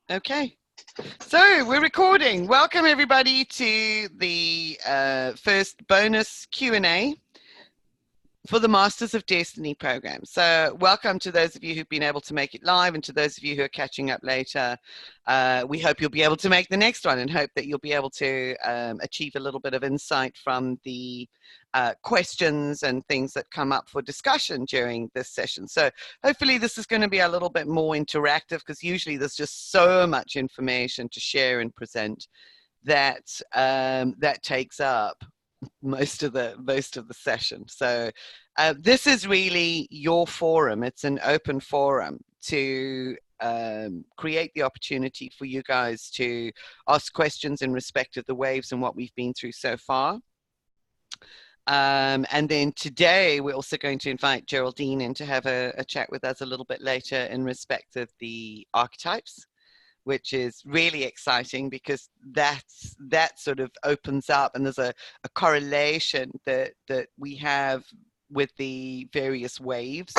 Okay, so we're recording. Welcome everybody to the first bonus Q&A for the Masters of Destiny program. So welcome to those of you who've been able to make it live, and to those of you who are catching up later. We hope you'll be able to make the next one, and hope that you'll be able to achieve a little bit of insight from the questions and things that come up for discussion during this session. So hopefully this is going to be a little bit more interactive, because usually there's just so much information to share and present that that takes up most of the session. So this is really your forum. It's an open forum to create the opportunity for you guys to ask questions in respect of the waves and what we've been through so far. And then today we're also going to invite Geraldine in to have a chat with us a little bit later in respect of the archetypes, which is really exciting, because that sort of opens up, and there's a correlation that we have with the various waves,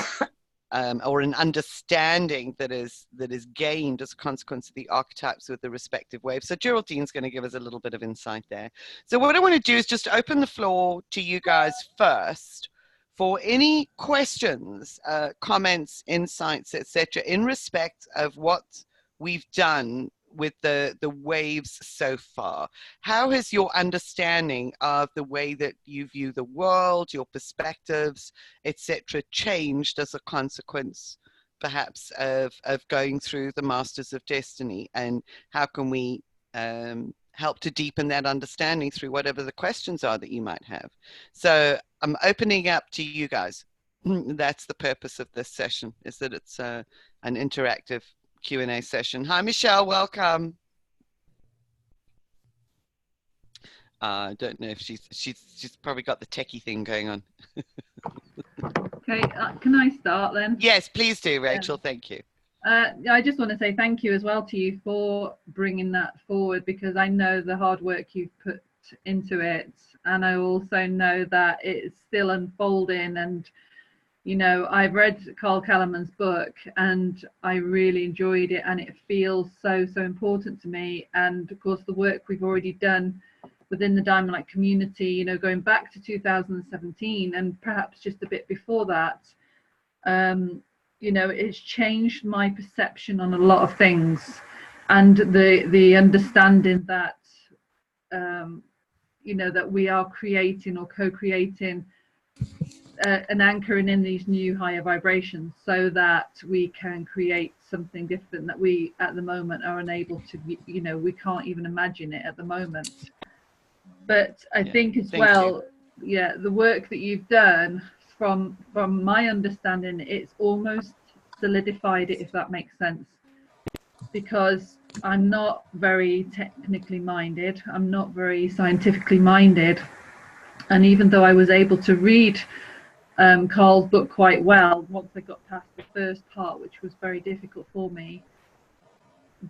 or an understanding that is gained as a consequence of the archetypes with the respective waves. So Geraldine's going to give us a little bit of insight there. So what I want to do is just open the floor to you guys first for any questions, comments, insights, etc., in respect of what we've done with the waves so far. How has your understanding of the way that you view the world, your perspectives, etc., changed as a consequence, perhaps, of going through the Masters of Destiny? And how can we help to deepen that understanding through whatever the questions are that you might have? So I'm opening up to you guys. That's the purpose of this session, is that it's an interactive Q&A session. Hi, Michelle, welcome. I don't know if she's probably got the techie thing going on. Okay, can I start then? Yes, please do, Rachel. Thank you. I just want to say thank you as well to you for bringing that forward, because I know the hard work you've put into it, and I also know that it's still unfolding. And you know, I've read Carl Kellerman's book and I really enjoyed it, and it feels so important to me. And of course the work we've already done within the Diamond Light community, you know, going back to 2017 and perhaps just a bit before that, you know, it's changed my perception on a lot of things, and the understanding that you know, that we are creating or co-creating an anchoring in these new higher vibrations, so that we can create something different that we at the moment are unable to, you know, we can't even imagine it at the moment. But I think as well, yeah, the work that you've done, from my understanding, it's almost solidified it, if that makes sense, because I'm not very technically minded, I'm not very scientifically minded, and even though I was able to read Carl's book quite well once I got past the first part, which was very difficult for me,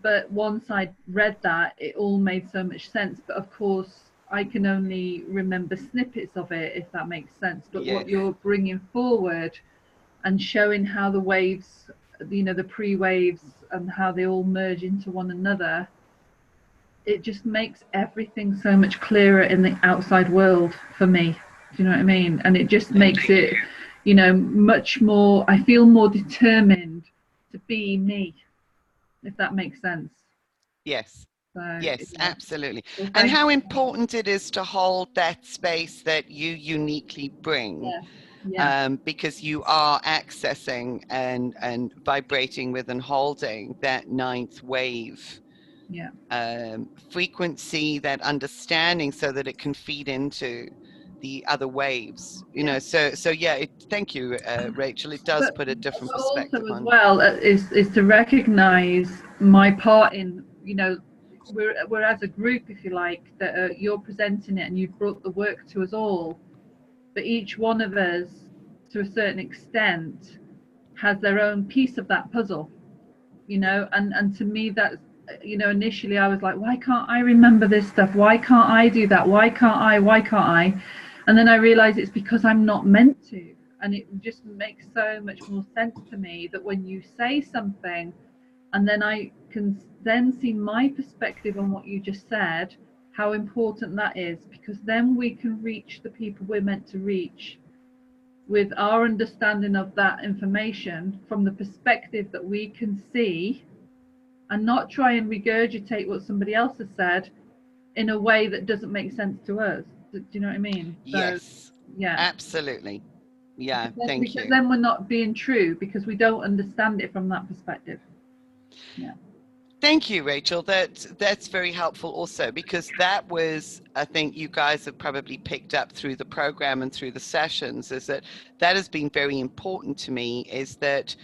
but once I read that, it all made so much sense. But of course I can only remember snippets of it, if that makes sense. But yes, what you're bringing forward and showing how the waves, you know, the pre-waves and how they all merge into one another, it just makes everything so much clearer in the outside world for me. Do you know what I mean? And it just makes it, you know, much more, I feel more determined to be me, if that makes sense. Yes. So, yes, yeah, absolutely. Well, and how important it is to hold that space that you uniquely bring. Yeah. Yeah. Because you are accessing and vibrating with and holding that ninth wave. Yeah. Frequency, that understanding, so that it can feed into the other waves, you know. So yeah, thank you, Rachel. It does put a different perspective also on. As well, is to recognize my part in, you know, we're as a group, if you like, that you're presenting it and you've brought the work to us all, but each one of us, to a certain extent, has their own piece of that puzzle, you know. And to me, that's, you know, initially I was like, why can't I remember this stuff? Why can't I do that? Why can't I? And then I realized it's because I'm not meant to. And it just makes so much more sense to me that when you say something and then I can then see my perspective on what you just said, how important that is, because then we can reach the people we're meant to reach with our understanding of that information from the perspective that we can see, and not try and regurgitate what somebody else has said in a way that doesn't make sense to us. Do you know what I mean? So, Yes, yeah. absolutely. Yeah, thank Because you. then we're not being true because we don't understand it from that perspective. Yeah. Thank you, Rachel. That's very helpful also, because that was, I think you guys have probably picked up through the program and through the sessions, is that has been very important to me, is that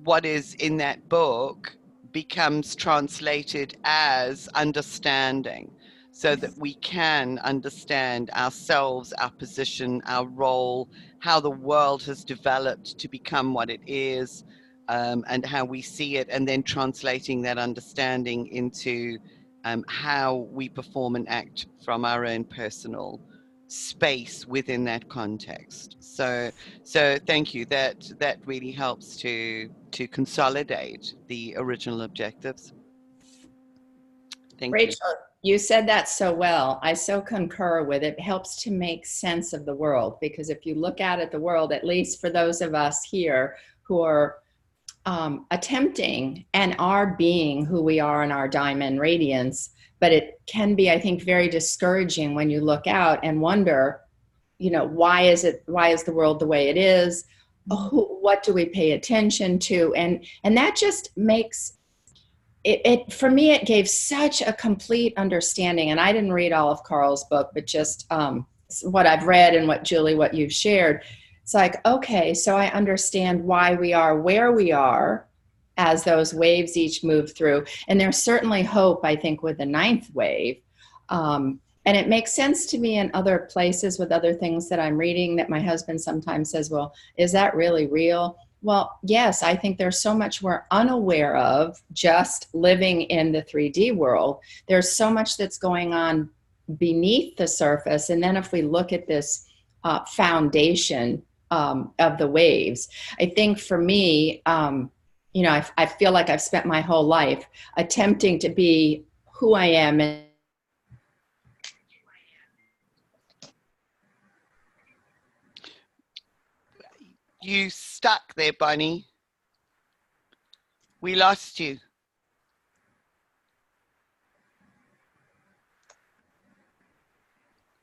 what is in that book becomes translated as understanding, so that we can understand ourselves, our position, our role, how the world has developed to become what it is, and how we see it, and then translating that understanding into how we perform and act from our own personal space within that context. So thank you. That really helps to consolidate the original objectives. Thank you. Rachel, you said that so well. I so concur with it. It helps to make sense of the world, because if you look out at the world, at least for those of us here who are attempting and are being who we are in our diamond radiance, but it can be, I think, very discouraging when you look out and wonder, you know, why is the world the way it is? What do we pay attention to? And that just makes it for me, it gave such a complete understanding. And I didn't read all of Carl's book, but just what I've read and what Julie, what you've shared. It's like, okay, so I understand why we are where we are as those waves each move through. And there's certainly hope, I think, with the ninth wave. And it makes sense to me in other places with other things that I'm reading, that my husband sometimes says, well, is that really real? Well, yes, I think there's so much we're unaware of just living in the 3D world. There's so much that's going on beneath the surface. And then if we look at this foundation of the waves, I think for me, you know, I feel like I've spent my whole life attempting to be who I am. And You stuck there, Bunny. We lost you.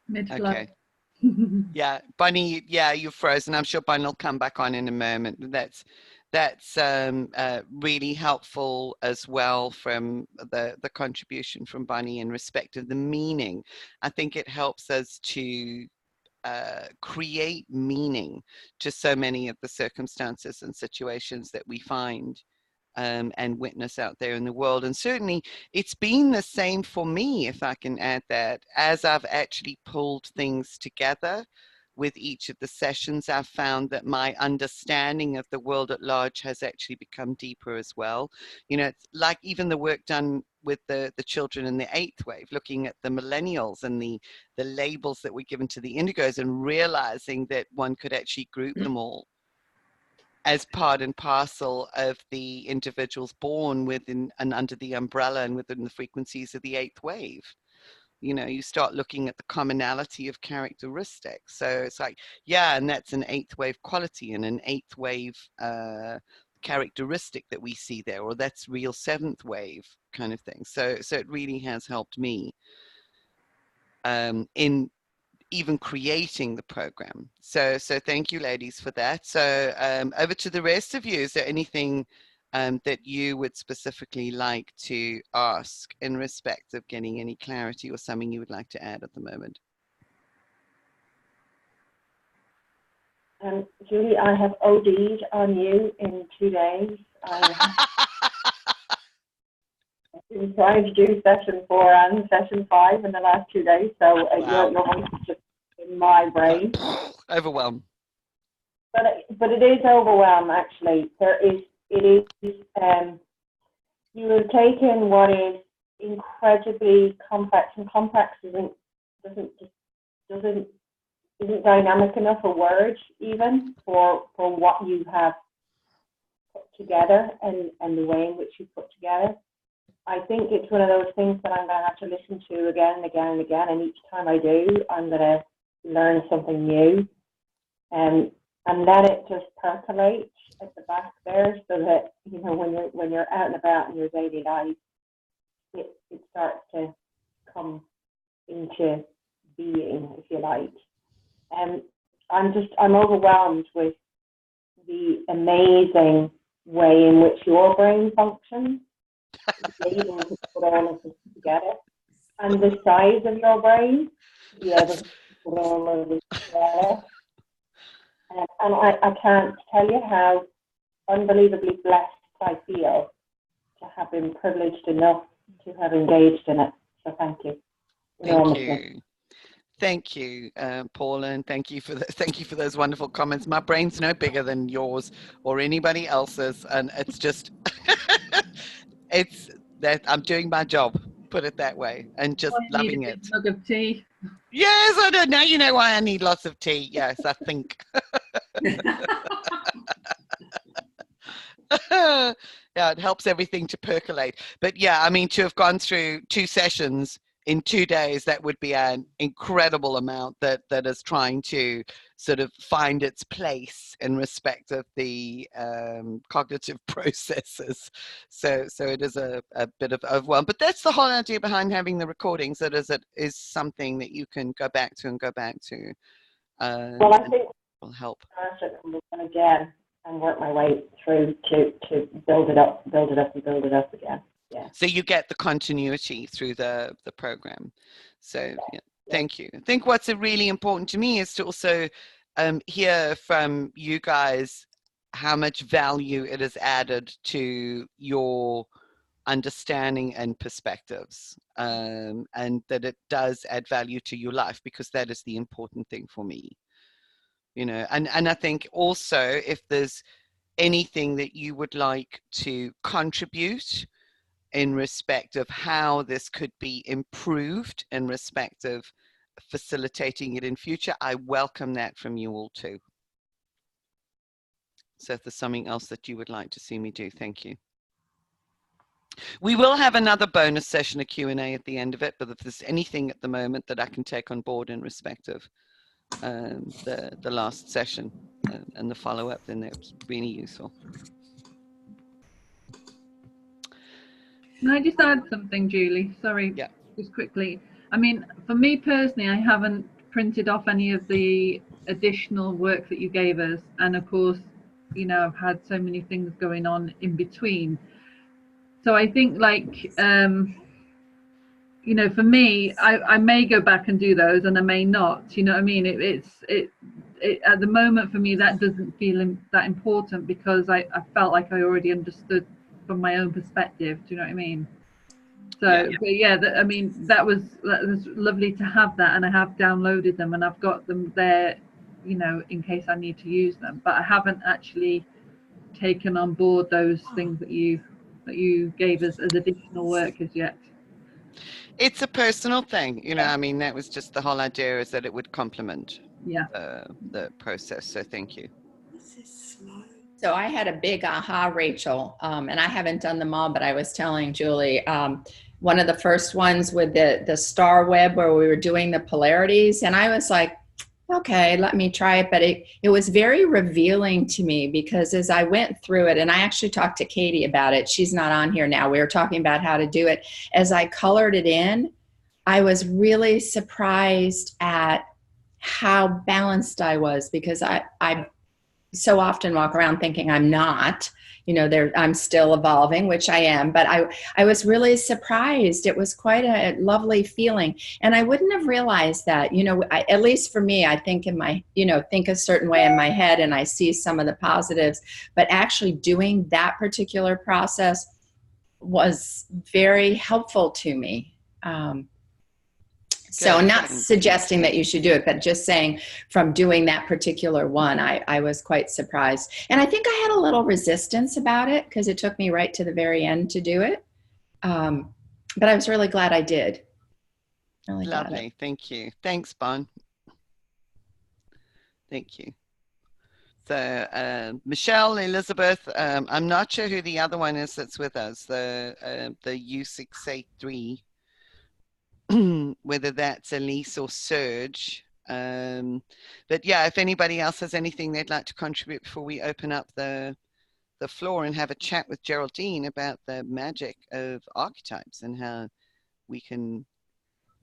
Mid-flow. Okay. Yeah, Bunny. Yeah, you're frozen. I'm sure Bunny will come back on in a moment. That's really helpful as well, from the contribution from Bunny in respect of the meaning. I think it helps us to create meaning to so many of the circumstances and situations that we find and witness out there in the world. And certainly it's been the same for me, if I can add that, as I've actually pulled things together with each of the sessions. I've found that my understanding of the world at large has actually become deeper as well. You know, it's like even the work done with the children in the eighth wave, looking at the millennials and the labels that were given to the indigos, and realizing that one could actually group them all as part and parcel of the individuals born within and under the umbrella and within the frequencies of the eighth wave. You know, you start looking at the commonality of characteristics. So it's like, yeah, and that's an eighth wave quality and an eighth wave characteristic that we see there, or that's real seventh wave kind of thing. So it really has helped me in even creating the program. So thank you, ladies, for that. So over to the rest of you. Is there anything that you would specifically like to ask in respect of getting any clarity, or something you would like to add at the moment? Julie, I have OD'd on you in 2 days. I've been trying to do session 4 and session 5 in the last 2 days, so Wow. your voice is just in my brain. Overwhelmed. But it is overwhelmed, actually. You have taken what is incredibly complex, and complex isn't dynamic enough a word even for what you have put together and the way in which you put together. I think it's one of those things that I'm going to have to listen to again and again and again. And each time I do, I'm going to learn something new, and let it just percolate at the back there, so that, you know, when you're out and about in your daily life, it starts to come into being, if you like. And I'm overwhelmed with the amazing way in which your brain functions, able to put all of this together, and the size of your brain to be able to put all of this together. And I can't tell you how unbelievably blessed I feel to have been privileged enough to have engaged in it. So thank you. Thank you. Thank you, Paula, and thank you for those wonderful comments. My brain's no bigger than yours or anybody else's, and it's just it's that I'm doing my job, put it that way, and just loving it. Mug of tea. Yes, I don't know. You know why I need lots of tea. Yes, I think. Yeah, it helps everything to percolate. But yeah, I mean, to have gone through 2 sessions in 2 days, that would be an incredible amount that is trying to sort of find its place in respect of the cognitive processes. So it is a bit of overwhelm. But that's the whole idea behind having the recordings, that it is something that you can go back to. Well, I think will help. Again, and work my way through to build it up again. Yeah. So you get the continuity through the program. So yeah, thank you. I think what's really important to me is to also hear from you guys how much value it has added to your understanding and perspectives, and that it does add value to your life, because that is the important thing for me. You know, and I think also, if there's anything that you would like to contribute in respect of how this could be improved in respect of facilitating it in future, I welcome that from you all too. So if there's something else that you would like to see me do, thank you. We will have another bonus session, a Q&A at the end of it, but if there's anything at the moment that I can take on board in respect of the last session and the follow-up, then that's really useful. Can I just add something, Julie? Sorry, yeah. Just quickly. I mean, for me personally, I haven't printed off any of the additional work that you gave us. And of course, you know, I've had so many things going on in between. So I think, like, you know, for me, I may go back and do those, and I may not. You know what I mean? It at the moment for me, that doesn't feel that important, because I felt like I already understood from my own perspective. Do you know what I mean? So yeah, but yeah, I mean, that was lovely to have that, and I have downloaded them and I've got them there, you know, in case I need to use them. But I haven't actually taken on board those things that you gave us as additional work as yet. It's a personal thing, you know. I mean, that was just the whole idea, is that it would complement the process. So thank you. So I had a big aha, Rachel, and I haven't done them all, but I was telling Julie, one of the first ones with the star web, where we were doing the polarities, and I was like, okay, let me try it. But it was very revealing to me, because as I went through it, and I actually talked to Katie about it, she's not on here now, we were talking about how to do it. As I colored it in, I was really surprised at how balanced I was, because I so often walk around thinking I'm not, you know, I'm still evolving, which I am, but I was really surprised. It was quite a lovely feeling. And I wouldn't have realized that, you know, at least for me, I think think a certain way in my head, and I see some of the positives, but actually doing that particular process was very helpful to me. So not suggesting that you should do it, but just saying from doing that particular one, I was quite surprised. And I think I had a little resistance about it, because it took me right to the very end to do it. But I was really glad I did. Really lovely. Thank you. Thanks, Bon. Thank you. So Michelle, Elizabeth, I'm not sure who the other one is that's with us, the U683, whether that's Elise or Serge. But yeah, if anybody else has anything they'd like to contribute before we open up the floor and have a chat with Geraldine about the magic of archetypes and how we can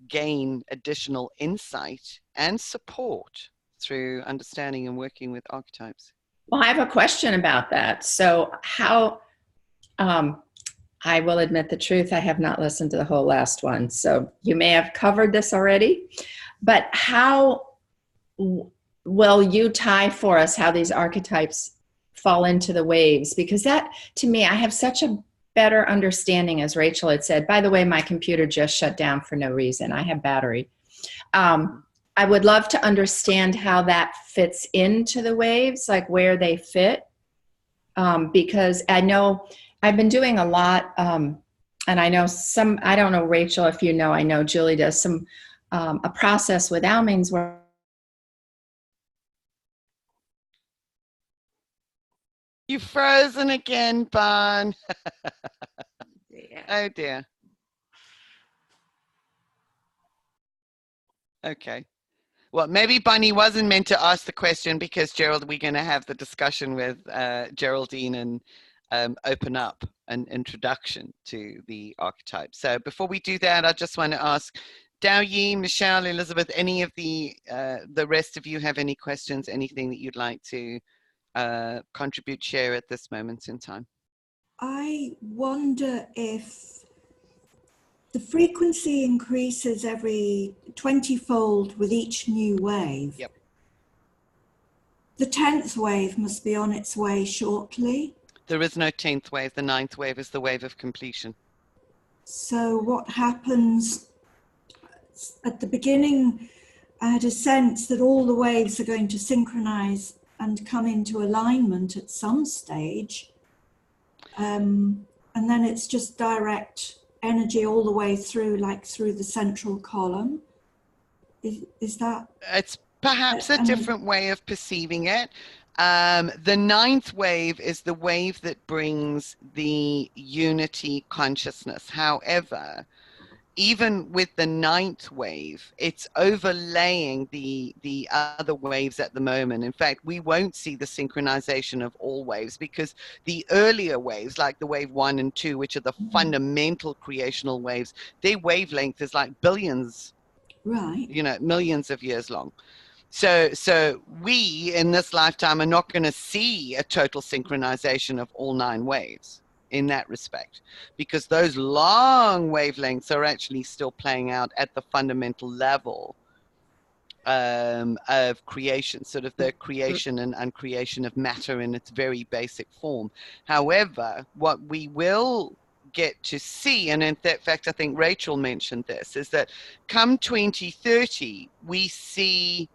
gain additional insight and support through understanding and working with archetypes. Well, I have a question about that. So how, I will admit the truth, I have not listened to the whole last one. So you may have covered this already, but how will you tie for us how these archetypes fall into the waves? Because that, to me, I have such a better understanding, as Rachel had said. By the way, my computer just shut down for no reason. I have battery. I would love to understand how that fits into the waves, like where they fit, because I know I've been doing a lot, and I know some, I don't know, Rachel, if you know, I know Julie does some, a process with Almings where You've frozen again, Bon. Oh dear. Okay. Well, maybe Bunny wasn't meant to ask the question because Gerald, we're going to have the discussion with Geraldine and open up an introduction to the archetype. So before we do that, I just want to ask Dao Yi, Michelle, Elizabeth, any of the rest of you have any questions, anything that you'd like to contribute, share at this moment in time? I wonder if the frequency increases every 20-fold with each new wave. Yep. The 10th wave must be on its way shortly. There is no 10th wave. The 9th wave is the wave of completion. So what happens at the beginning, I had a sense that all the waves are going to synchronize and come into alignment at some stage. And then it's just direct energy all the way through, like through the central column. Is that? It's perhaps a different way of perceiving it. The 9th wave is the wave that brings the unity consciousness. However, even with the 9th wave, it's overlaying the other waves at the moment. In fact, we won't see the synchronization of all waves because the earlier waves, like the wave 1 and 2, which are the fundamental creational waves, their wavelength is like billions, right? You know, millions of years long. So we in this lifetime are not going to see a total synchronization of all 9 waves in that respect, because those long wavelengths are actually still playing out at the fundamental level of creation, sort of the creation and uncreation of matter in its very basic form. However, what we will get to see, and in fact I think Rachel mentioned this, is that come 2030 we see,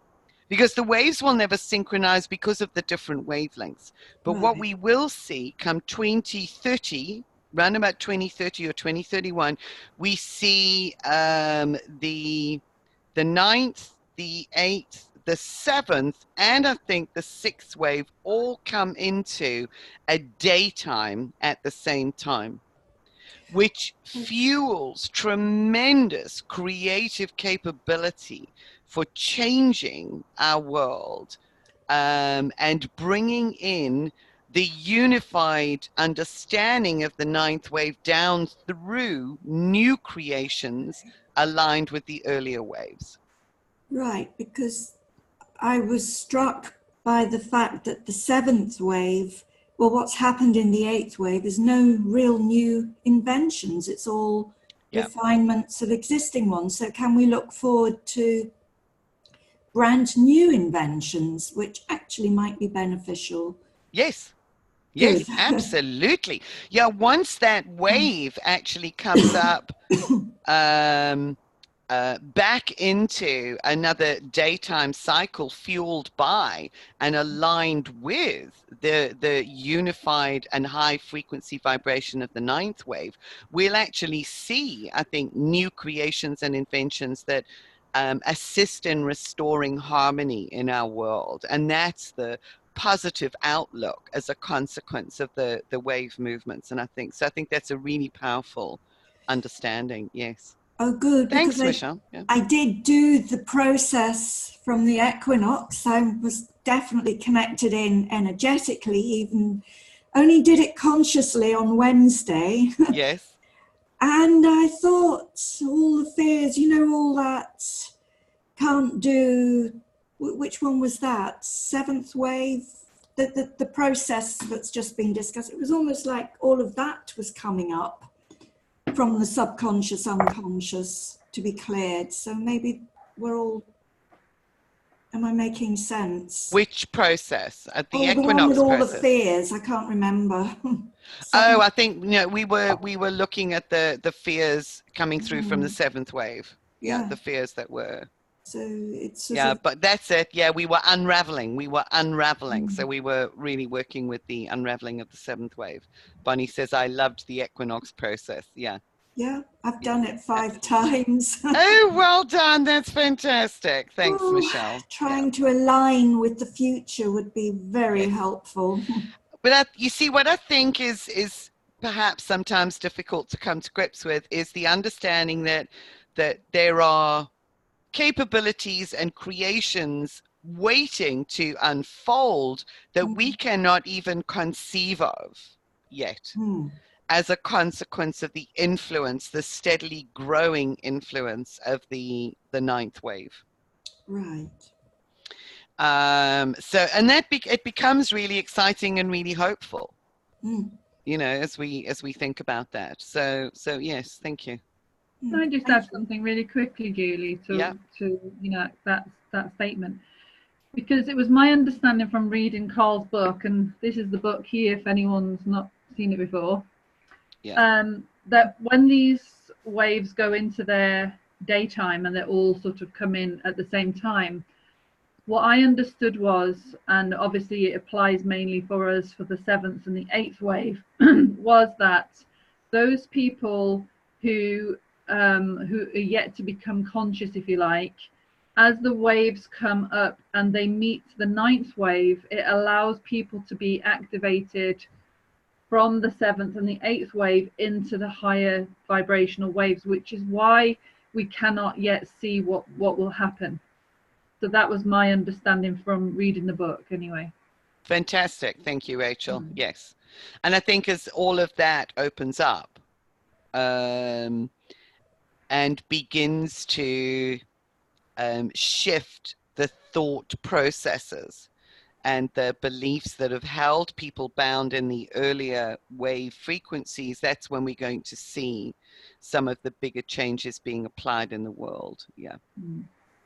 because the waves will never synchronize because of the different wavelengths. But what we will see come 2030, around about 2030 or 2031, we see the 9th, the 8th, the 7th, and I think the 6th wave all come into a daytime at the same time, which fuels tremendous creative capability for changing our world and bringing in the unified understanding of the 9th wave down through new creations aligned with the earlier waves. Right, because I was struck by the fact that the 7th wave, well, what's happened in the 8th wave is no real new inventions. It's all refinements of existing ones. So can we look forward to brand new inventions, which actually might be beneficial? Yes. Yes, absolutely. Yeah, once that wave actually comes up back into another daytime cycle fueled by and aligned with the unified and high frequency vibration of the 9th wave, we'll actually see, I think, new creations and inventions that assist in restoring harmony in our world. And that's the positive outlook as a consequence of the wave movements. And I think that's a really powerful understanding. Yes. Oh, good. Thanks, Because Michelle. Yeah. I did do the process from the equinox. I was definitely connected in energetically, even only did it consciously on Wednesday. Yes. And I thought all the fears, all that can't do, which one was that? Seventh wave? The process that's just been discussed. It was almost like all of that was coming up from the subconscious, unconscious to be cleared. So maybe we're all, am I making sense? Which process? At the the one equinox with all process? the fears, I can't remember. Oh, I think we were looking at the fears coming through from the seventh wave. Yeah, the fears that were. So it's sort Yeah, of, but that's it. Yeah, we were unraveling. So we were really working with the unraveling of the seventh wave. Bonnie says, I loved the equinox process. Yeah. yeah, I've done it 5 times. Oh, well done. That's fantastic. Thanks, Oh, Michelle. Trying to align with the future would be very helpful. But you see, what I think is perhaps sometimes difficult to come to grips with is the understanding that there are capabilities and creations waiting to unfold that we cannot even conceive of yet, as a consequence of the influence, the steadily growing influence of the ninth wave. Right. So, and it becomes really exciting and really hopeful, as we think about that. So yes, thank you. Can I just add something really quickly, Julie, to that statement? Because it was my understanding from reading Carl's book, and this is the book here if anyone's not seen it before, that when these waves go into their daytime and they all sort of come in at the same time, what I understood was, and obviously it applies mainly for us for the 7th and the 8th wave, was that those people who are yet to become conscious, if you like, as the waves come up and they meet the 9th wave, it allows people to be activated from the 7th and the 8th wave into the higher vibrational waves, which is why we cannot yet see what will happen. So that was my understanding from reading the book anyway. Fantastic. Thank you, Rachel. Yes. And I think as all of that opens up, and begins to shift the thought processes and the beliefs that have held people bound in the earlier wave frequencies, that's when we're going to see some of the bigger changes being applied in the world. Yeah.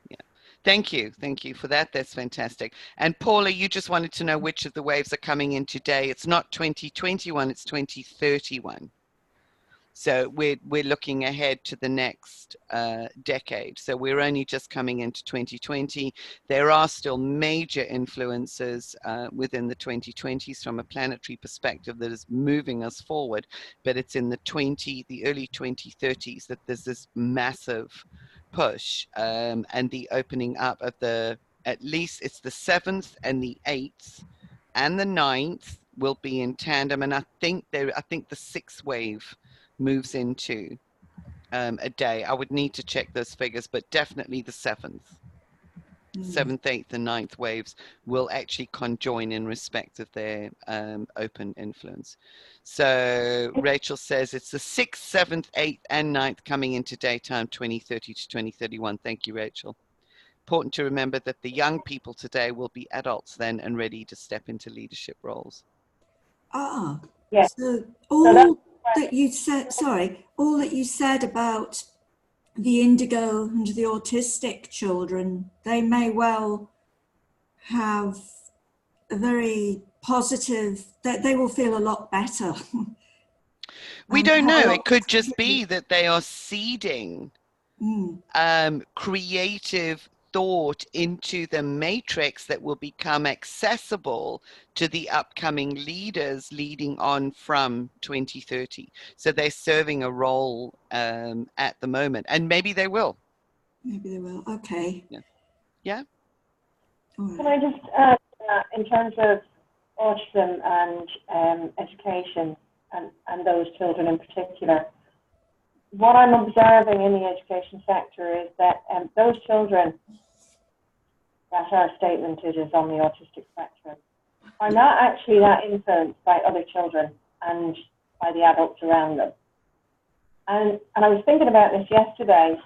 Yeah. Thank you for that. That's fantastic. And Paula, you just wanted to know which of the waves are coming in today. It's not 2021, it's 2031. So we're looking ahead to the next decade. So we're only just coming into 2020. There are still major influences within the 2020s from a planetary perspective that is moving us forward. But it's in the early 2030s that there's this massive push and the opening up of at least it's the 7th and the 8th and the 9th will be in tandem. And I think the 6th wave moves into a day. I would need to check those figures, but definitely the 7th, 8th, and 9th waves will actually conjoin in respect of their open influence. So Rachel says it's the 6th, 7th, 8th, and 9th coming into daytime 2030 to 2031. Thank you, Rachel. Important to remember that the young people today will be adults then and ready to step into leadership roles. Yes. So all that you said about the indigo and the autistic children, they may well have a very positive, that they will feel a lot better. We don't know. It could just be that they are seeding creative thought into the matrix that will become accessible to the upcoming leaders leading on from 2030. So they're serving a role at the moment, and maybe they will. Maybe they will. Okay. Yeah. Can I just add in terms of autism and education and those children in particular, what I'm observing in the education sector is that those children that are statemented as on the autistic spectrum are not actually that influenced by other children and by the adults around them. And I was thinking about this yesterday.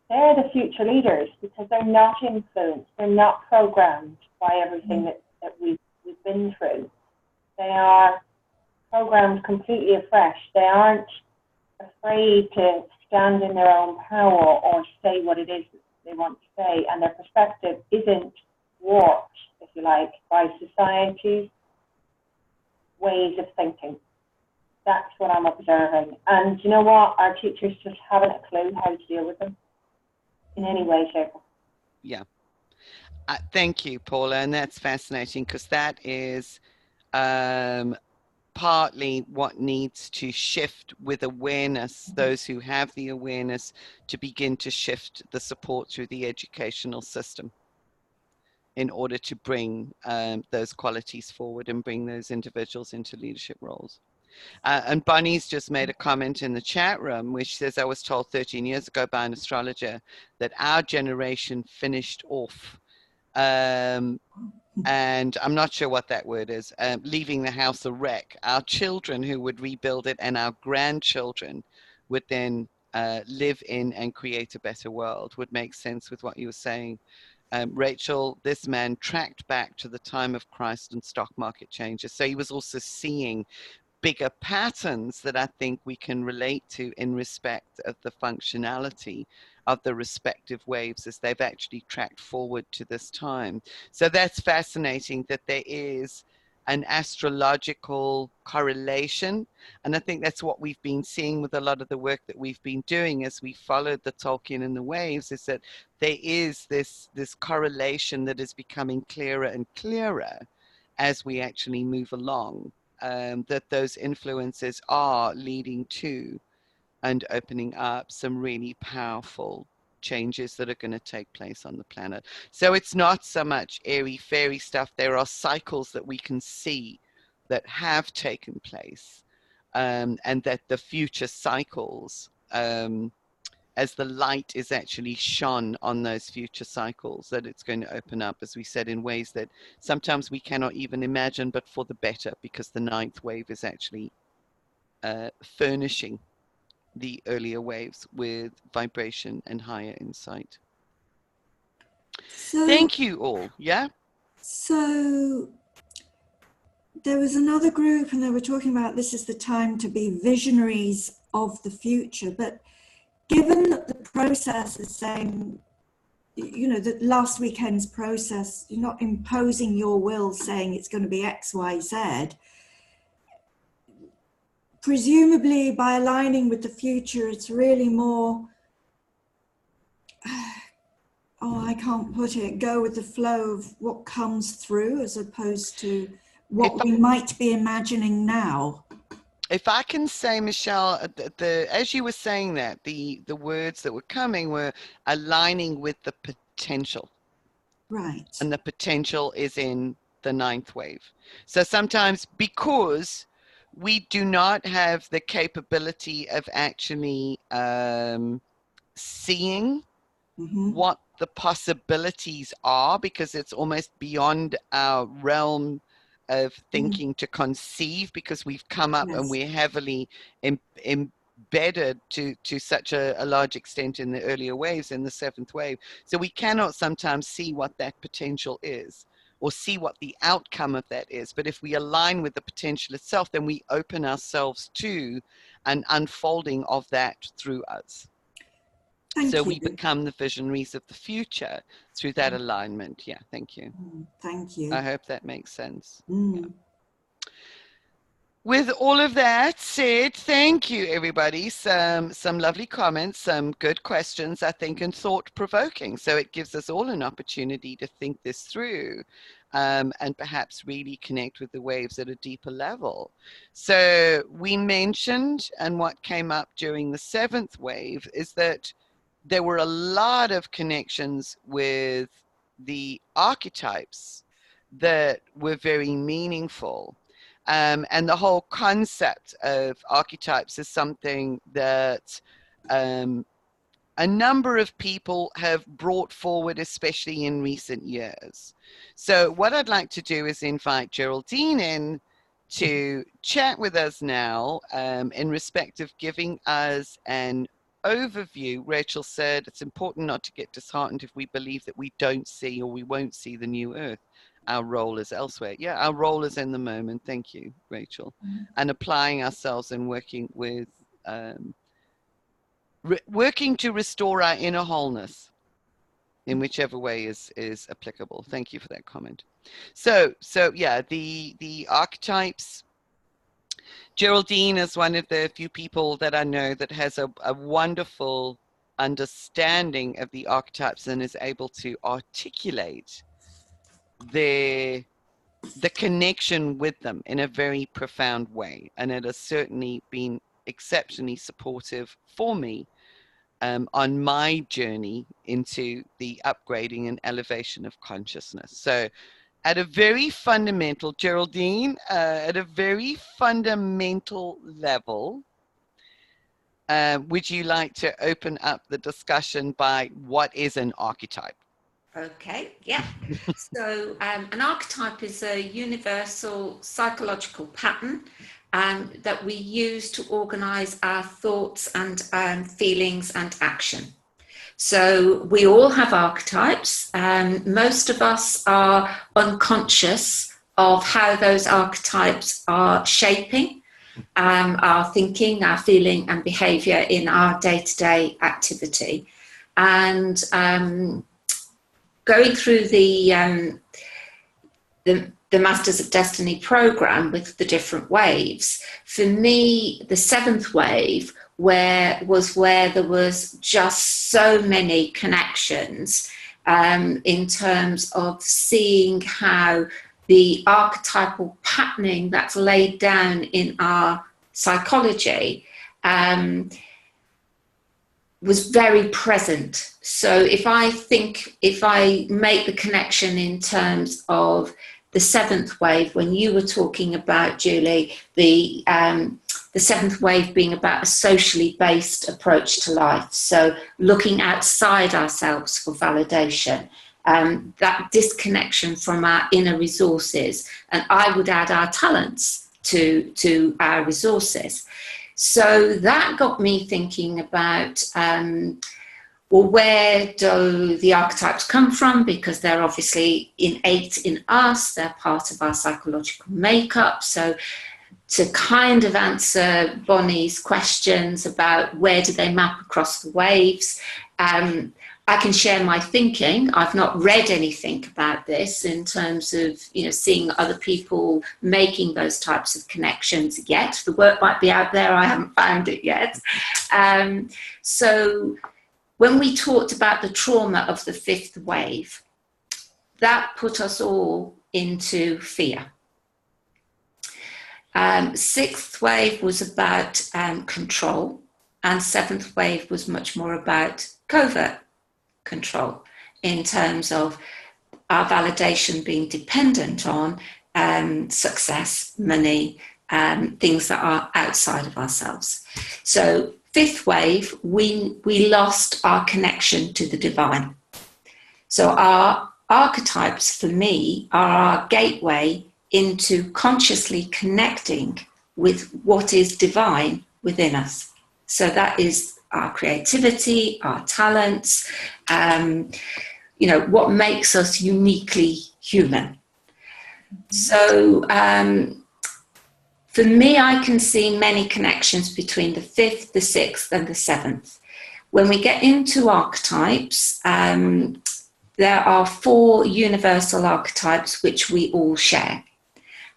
They're the future leaders because they're not influenced, they're not programmed by everything that we've been through. They are programmed completely afresh. They aren't afraid to stand in their own power or say what it is that they want to say, and their perspective isn't warped, if you like, by society's ways of thinking. That's what I'm observing. And you know what? Our teachers just haven't a clue how to deal with them in any way, shape, or form. Yeah. Thank you, Paula. And that's fascinating because that is partly what needs to shift with awareness, those who have the awareness to begin to shift the support through the educational system in order to bring those qualities forward and bring those individuals into leadership roles. And Bonnie's just made a comment in the chat room, which says, I was told 13 years ago by an astrologer that our generation finished off. And I'm not sure what that word is, leaving the house a wreck. Our children who would rebuild it and our grandchildren would then live in and create a better world. Would make sense with what you were saying. Rachel, this man tracked back to the time of Christ and stock market changes. So he was also seeing bigger patterns that I think we can relate to in respect of the functionality of the respective waves as they've actually tracked forward to this time. So that's fascinating that there is an astrological correlation. And I think that's what we've been seeing with a lot of the work that we've been doing as we followed the Tolkien and the waves, is that there is this correlation that is becoming clearer and clearer as we actually move along. That those influences are leading to and opening up some really powerful changes that are going to take place on the planet. So it's not so much airy fairy stuff. There are cycles that we can see that have taken place, and that the future cycles, as the light is actually shone on those future cycles, that it's going to open up, as we said, in ways that sometimes we cannot even imagine, but for the better, because the ninth wave is actually furnishing the earlier waves with vibration and higher insight. So, Thank you all. Yeah. So there was another group and they were talking about this is the time to be visionaries of the future. But given that the process is saying, you know, that last weekend's process, you're not imposing your will saying it's going to be X, Y, Z. Presumably by aligning with the future, it's really more, oh, I can't put it, go with the flow of what comes through as opposed to what we might be imagining now. If I can say, Michelle, as you were saying that, the words that were coming were aligning with the potential. Right. And the potential is in the ninth wave. So sometimes because we do not have the capability of actually seeing what the possibilities are, because it's almost beyond our realm of thinking to conceive, because we've come up and we're heavily embedded to such a large extent in the earlier waves, in the seventh wave. So we cannot sometimes see what that potential is or see what the outcome of that is. But if we align with the potential itself, then we open ourselves to an unfolding of that through us. So we become the visionaries of the future through that alignment. Yeah, thank you. Thank you. I hope that makes sense. Yeah. With all of that said, thank you, everybody. Some lovely comments, some good questions, I think, and thought-provoking. So it gives us all an opportunity to think this through and perhaps really connect with the waves at a deeper level. So we mentioned, and what came up during the seventh wave is that there were a lot of connections with the archetypes that were very meaningful. And the whole concept of archetypes is something that a number of people have brought forward, especially in recent years. So what I'd like to do is invite Geraldine in to chat with us now in respect of giving us an overview. Rachel said it's important not to get disheartened if we believe that we don't see or we won't see the new earth. Our role is elsewhere. Yeah, our role is in the moment. Thank you, Rachel. And applying ourselves and working with, working to restore our inner wholeness in whichever way is applicable. Thank you for that comment. So yeah, the archetypes. Geraldine is one of the few people that I know that has a wonderful understanding of the archetypes and is able to articulate the connection with them in a very profound way. And it has certainly been exceptionally supportive for me on my journey into the upgrading and elevation of consciousness. So at a very fundamental, Geraldine, at a very fundamental level, would you like to open up the discussion by what is an archetype? Okay, yeah. So an archetype is a universal psychological pattern that we use to organize our thoughts and feelings and action. So we all have archetypes. Most of us are unconscious of how those archetypes are shaping our thinking, our feeling and behavior in our day-to-day activity. And going through the Masters of Destiny program with the different waves, for me, the 7th wave was where there was just so many connections in terms of seeing how the archetypal patterning that's laid down in our psychology was very present. So if I make the connection in terms of the 7th wave, when you were talking about, Julie, the 7th wave being about a socially based approach to life. So looking outside ourselves for validation, that disconnection from our inner resources, and I would add our talents to our resources. So that got me thinking about, well, where do the archetypes come from? Because they're obviously innate in us, they're part of our psychological makeup. So to kind of answer Bonnie's questions about where do they map across the waves, I can share my thinking. I've not read anything about this in terms of, seeing other people making those types of connections yet. The work might be out there, I haven't found it yet. So when we talked about the trauma of the 5th wave, that put us all into fear. 6th wave was about control, and 7th wave was much more about covert control in terms of our validation being dependent on success, money, things that are outside of ourselves. So 5th wave, we lost our connection to the divine. So our archetypes for me are our gateway into consciously connecting with what is divine within us. So that is our creativity, our talents, what makes us uniquely human. So for me, I can see many connections between the 5th, the 6th and the 7th. When we get into archetypes, there are 4 universal archetypes which we all share.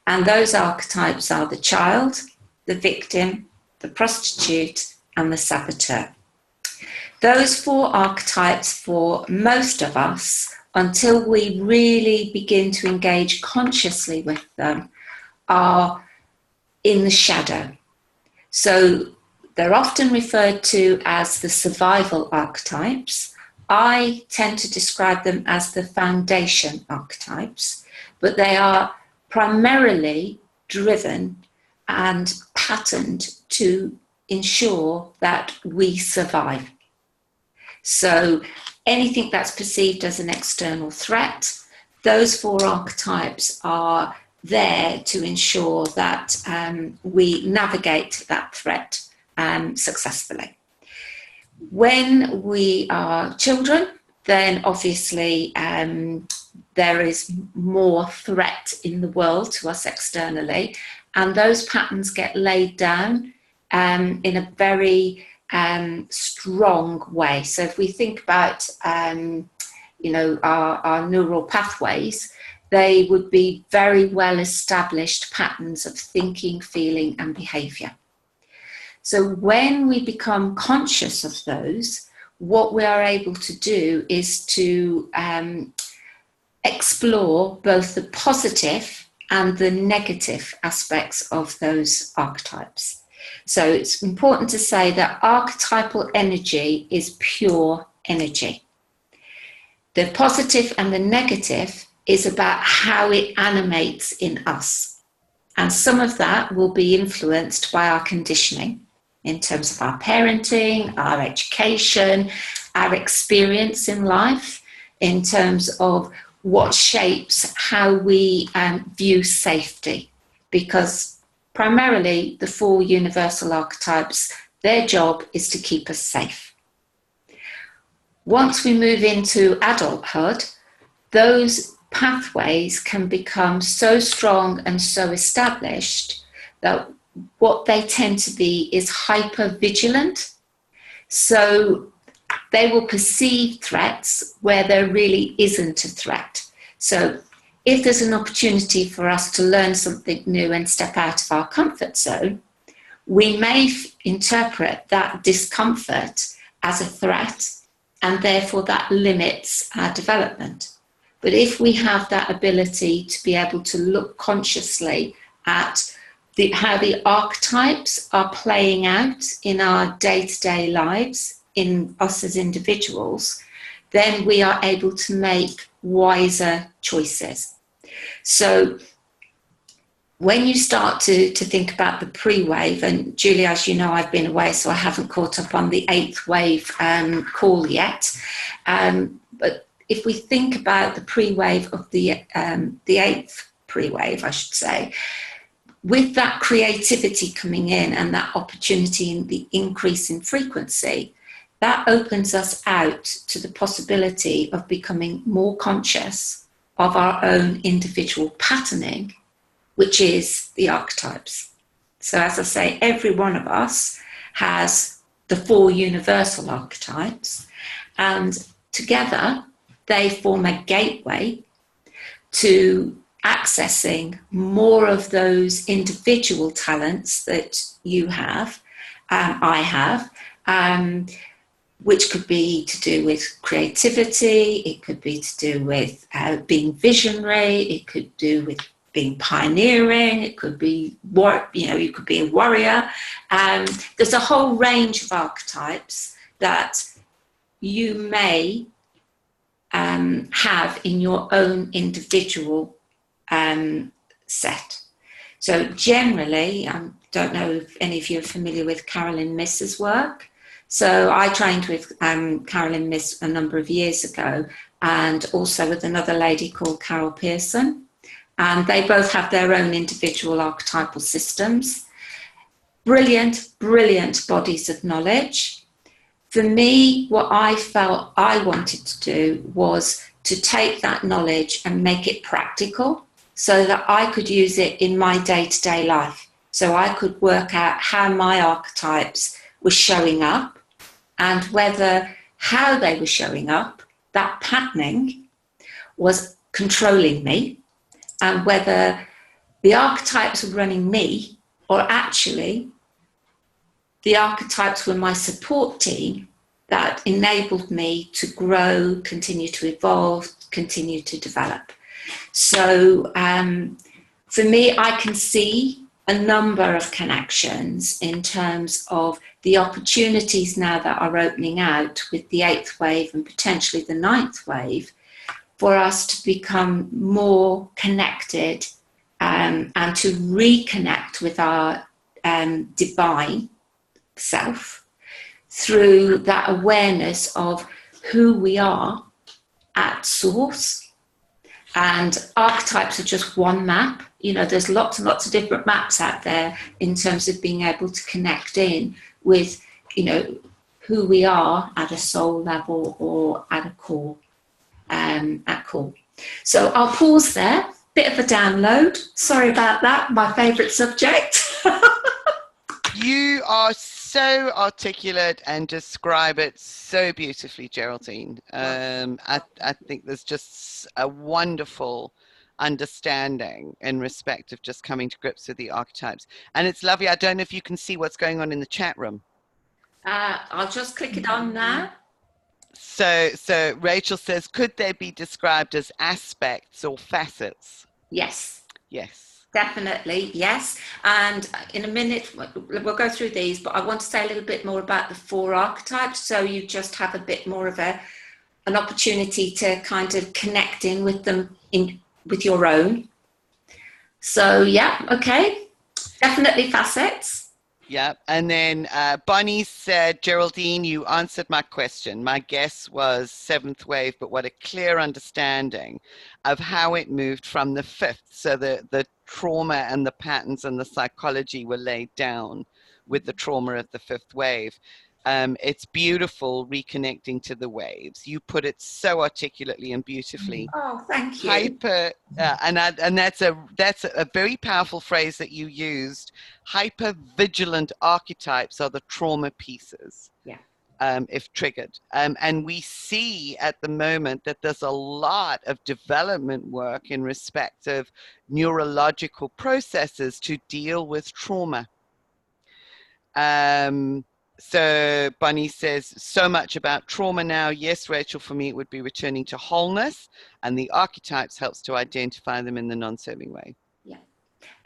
And those archetypes are the child, the victim, the prostitute, and the saboteur. Those 4 archetypes for most of us, until we really begin to engage consciously with them, are in the shadow. So they're often referred to as the survival archetypes. I tend to describe them as the foundation archetypes. but they are primarily driven and patterned to ensure that we survive. So anything that's perceived as an external threat, those 4 archetypes are there to ensure that we navigate that threat successfully. When we are children, then obviously there is more threat in the world to us externally, and those patterns get laid down in a very strong way. So if we think about you know, our neural pathways, they would be very well established patterns of thinking, feeling and behavior. So when we become conscious of those, what we are able to do is to explore both the positive and the negative aspects of those archetypes. So it's important to say that archetypal energy is pure energy. The positive and the negative is about how it animates in us. And some of that will be influenced by our conditioning in terms of our parenting, our education, our experience in life, in terms of what shapes how we view safety. Because primarily the 4 universal archetypes, their job is to keep us safe. Once we move into adulthood, those pathways can become so strong and so established that what they tend to be is hyper-vigilant. So they will perceive threats where there really isn't a threat. So if there's an opportunity for us to learn something new and step out of our comfort zone, we may interpret that discomfort as a threat, and therefore that limits our development. But if we have that ability to be able to look consciously at how the archetypes are playing out in our day-to-day lives, in us as individuals, then we are able to make wiser choices. So when you start to think about the pre-wave, and Julie, as you know, I've been away, so I haven't caught up on the 8th wave call yet. But if we think about the pre-wave of the 8th pre-wave, I should say, with that creativity coming in and that opportunity and the increase in frequency, that opens us out to the possibility of becoming more conscious of our own individual patterning, which is the archetypes. So as I say, every one of us has the 4 universal archetypes, and together they form a gateway to accessing more of those individual talents that you have, I have, which could be to do with creativity, it could be to do with being visionary, it could do with being pioneering, it could be, you could be a warrior. There's a whole range of archetypes that you may have in your own individual set. So generally, I don't know if any of you are familiar with Carolyn Miss's work. So I trained with Carolyn Miss a number of years ago, and also with another lady called Carol Pearson. And they both have their own individual archetypal systems. Brilliant, brilliant bodies of knowledge. For me, what I felt I wanted to do was to take that knowledge and make it practical so that I could use it in my day-to-day life. So I could work out how my archetypes were showing up and whether how they were showing up, that patterning, was controlling me, and whether the archetypes were running me or actually the archetypes were my support team that enabled me to grow, continue to evolve, continue to develop. So for me, I can see a number of connections in terms of the opportunities now that are opening out with the 8th wave and potentially the 9th wave, for us to become more connected, and to reconnect with our divine self through that awareness of who we are at source. And archetypes are just one map. You know, there's lots and lots of different maps out there in terms of being able to connect in with, you know, who we are at a soul level or at a core, at core. So I'll pause there. Bit of a download. Sorry about that. My favourite subject. You are so articulate and describe it so beautifully, Geraldine. I think there's just a wonderful understanding in respect of just coming to grips with the archetypes. And it's lovely. I don't know if you can see what's going on in the chat room. I'll just click it on now. So Rachel says, could they be described as aspects or facets? Yes. Yes. Definitely, yes. And in a minute, we'll go through these, but I want to say a little bit more about the 4 archetypes, so you just have a bit more of an opportunity to kind of connect in with them with your own. So yeah, okay, definitely facets. Yeah, and then Bonnie said, Geraldine, you answered my question. My guess was 7th wave, but what a clear understanding of how it moved from the 5th. So the trauma and the patterns and the psychology were laid down with the trauma of the 5th wave. It's beautiful reconnecting to the waves. You put it so articulately and beautifully. Oh, thank you. Hyper, and that's a very powerful phrase that you used. Hyper vigilant archetypes are the trauma pieces. Yeah. If triggered, and we see at the moment that there's a lot of development work in respect of neurological processes to deal with trauma. So Bunny says, so much about trauma now. Yes, Rachel, for me, it would be returning to wholeness, and the archetypes helps to identify them in the non-serving way. Yeah.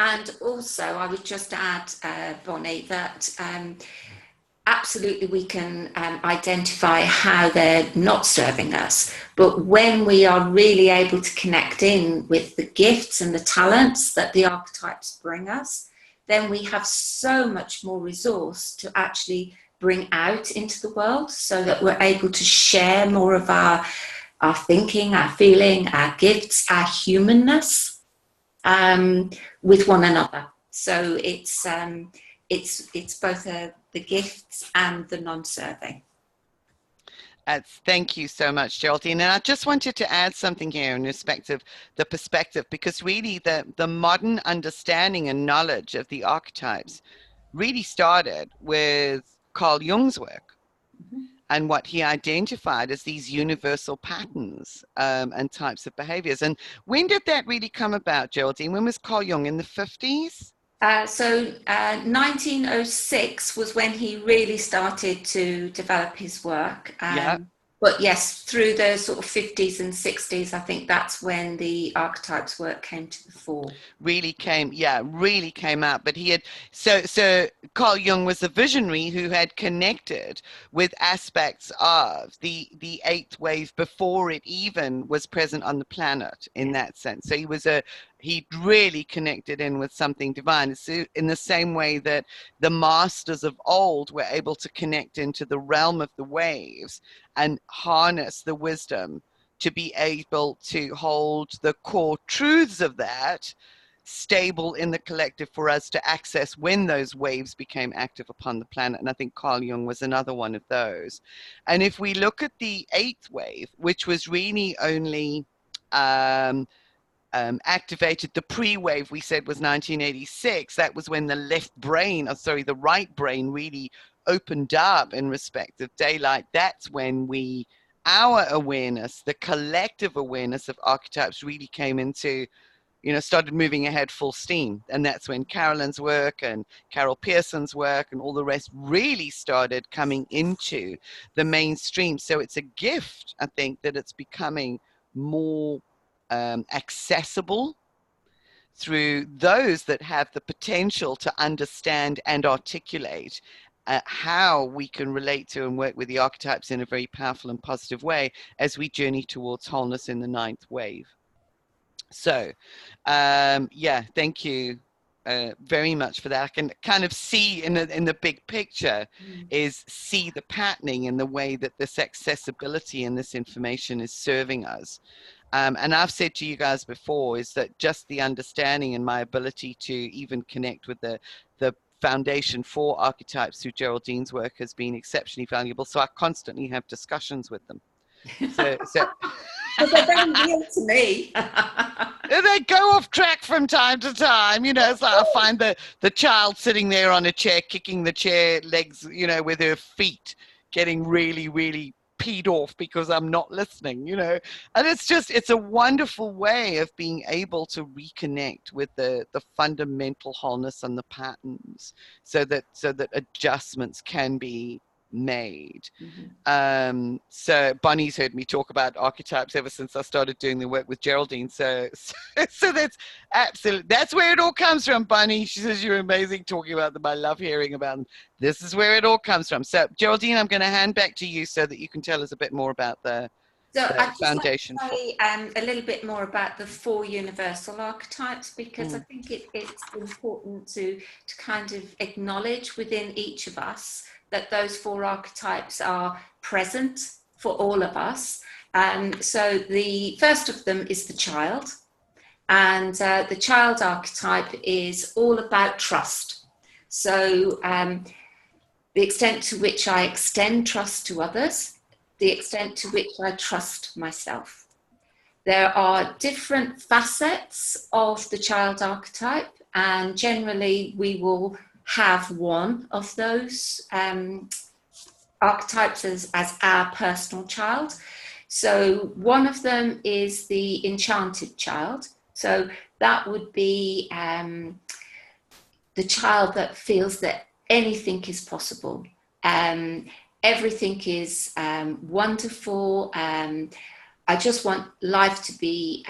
And also, I would just add, Bonnie, that absolutely we can identify how they're not serving us. But when we are really able to connect in with the gifts and the talents that the archetypes bring us, then we have so much more resource to actually bring out into the world, so that we're able to share more of our thinking, our feeling, our gifts, our humanness with one another. So it's both the gifts and the non-serving. Thank you so much, Geraldine. And I just wanted to add something here in respect of the perspective, because really the modern understanding and knowledge of the archetypes really started with Carl Jung's work. Mm-hmm. And what he identified as these universal patterns and types of behaviors. And when did that really come about, Geraldine? When was Carl Jung? In the 50s? 1906 was when he really started to develop his work. Yeah. But yes, through the sort of 50s and 60s, I think that's when the archetypes work came to the fore. Really came out. But he had, so Carl Jung was a visionary who had connected with aspects of the 8th wave before it even was present on the planet in that sense. So he really connected in with something divine. It's in the same way that the masters of old were able to connect into the realm of the waves and harness the wisdom to be able to hold the core truths of that stable in the collective for us to access when those waves became active upon the planet. And I think Carl Jung was another one of those. And if we look at the 8th wave, which was really only activated, the pre-wave we said was 1986. That was when the right brain really opened up in respect of daylight. That's when our awareness, the collective awareness of archetypes really came into, started moving ahead full steam. And that's when Carolyn's work and Carol Pearson's work and all the rest really started coming into the mainstream. So it's a gift, I think, that it's becoming more accessible through those that have the potential to understand and articulate how we can relate to and work with the archetypes in a very powerful and positive way as we journey towards wholeness in the 9th wave. So, yeah, thank you very much for that. I can kind of see in the big picture is see the patterning in the way that this accessibility and this information is serving us. And I've said to you guys before is that just the understanding and my ability to even connect with the foundation for archetypes through Geraldine's work has been exceptionally valuable. So I constantly have discussions with them. So Because they're very real to me. they go off track from time to time. You know, it's like I find the child sitting there on a chair, kicking the chair legs, you know, with her feet, getting really, really peed off because I'm not listening, you know. And it's a wonderful way of being able to reconnect with the fundamental wholeness and the patterns so that adjustments can be made. So Bunny's heard me talk about archetypes ever since I started doing the work with Geraldine. So that's absolutely, that's where it all comes from, Bunny. She says you're amazing talking about them. I love hearing about them. This is where it all comes from. So Geraldine, I'm going to hand back to you so that you can tell us a bit more about the foundation. Like to say a little bit more about the 4 universal archetypes, because I think it's important to kind of acknowledge within each of us that those 4 archetypes are present for all of us. So the first of them is the child, and the child archetype is all about trust. So the extent to which I extend trust to others, the extent to which I trust myself. There are different facets of the child archetype, and generally we will have one of those archetypes as our personal child. So one of them is the enchanted child. So that would be the child that feels that anything is possible. Everything is wonderful. I just want life to be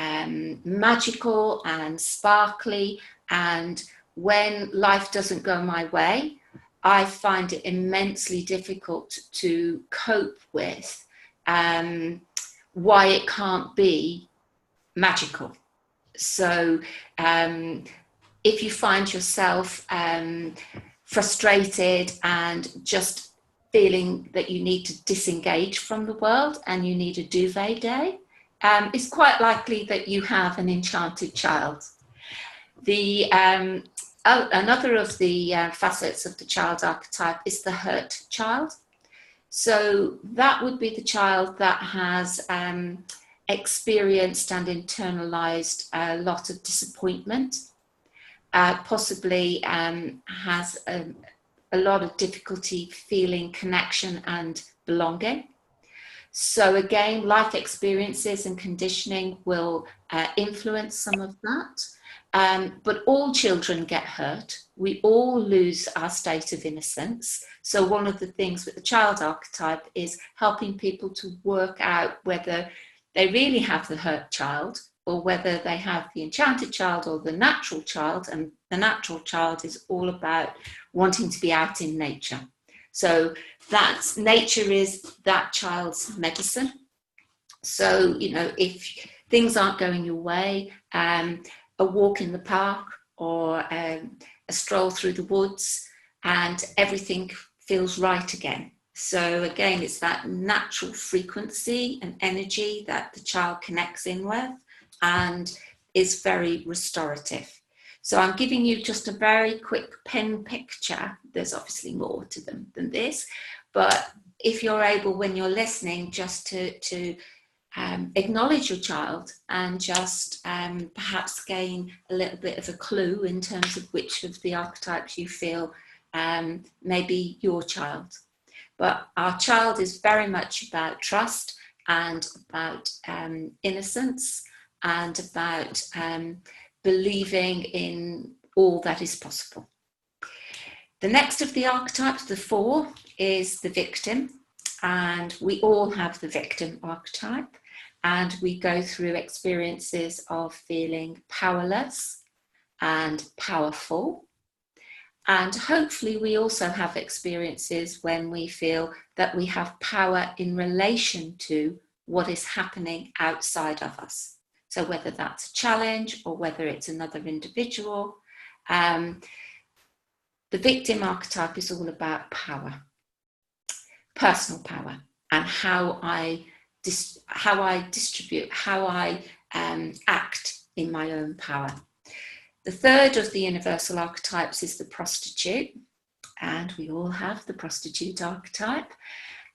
magical and sparkly, and when life doesn't go my way, I find it immensely difficult to cope with why it can't be magical. So if you find yourself frustrated and just feeling that you need to disengage from the world and you need a duvet day, it's quite likely that you have an enchanted child. Another of the facets of the child archetype is the hurt child. So that would be the child that has experienced and internalized a lot of disappointment, possibly has a lot of difficulty feeling connection and belonging. So again, life experiences and conditioning will influence some of that. But all children get hurt. We all lose our state of innocence. So one of the things with the child archetype is helping people to work out whether they really have the hurt child or whether they have the enchanted child or the natural child. And the natural child is all about wanting to be out in nature. So that's, nature is that child's medicine. So, you know, if things aren't going your way, a walk in the park or a stroll through the woods, and everything feels right again. So again, it's that natural frequency and energy that the child connects in with and is very restorative. So I'm giving you just a very quick pen picture. There's obviously more to them than this, but if you're able, when you're listening, just to acknowledge your child and just perhaps gain a little bit of a clue in terms of which of the archetypes you feel may be your child. But our child is very much about trust and about innocence and about believing in all that is possible. The next of the archetypes, the 4, is the victim. And we all have the victim archetype. And we go through experiences of feeling powerless and powerful. And hopefully we also have experiences when we feel that we have power in relation to what is happening outside of us. So whether that's a challenge or whether it's another individual, the victim archetype is all about power, personal power, and how I distribute, how I act in my own power. The third of the universal archetypes is the prostitute, and we all have the prostitute archetype.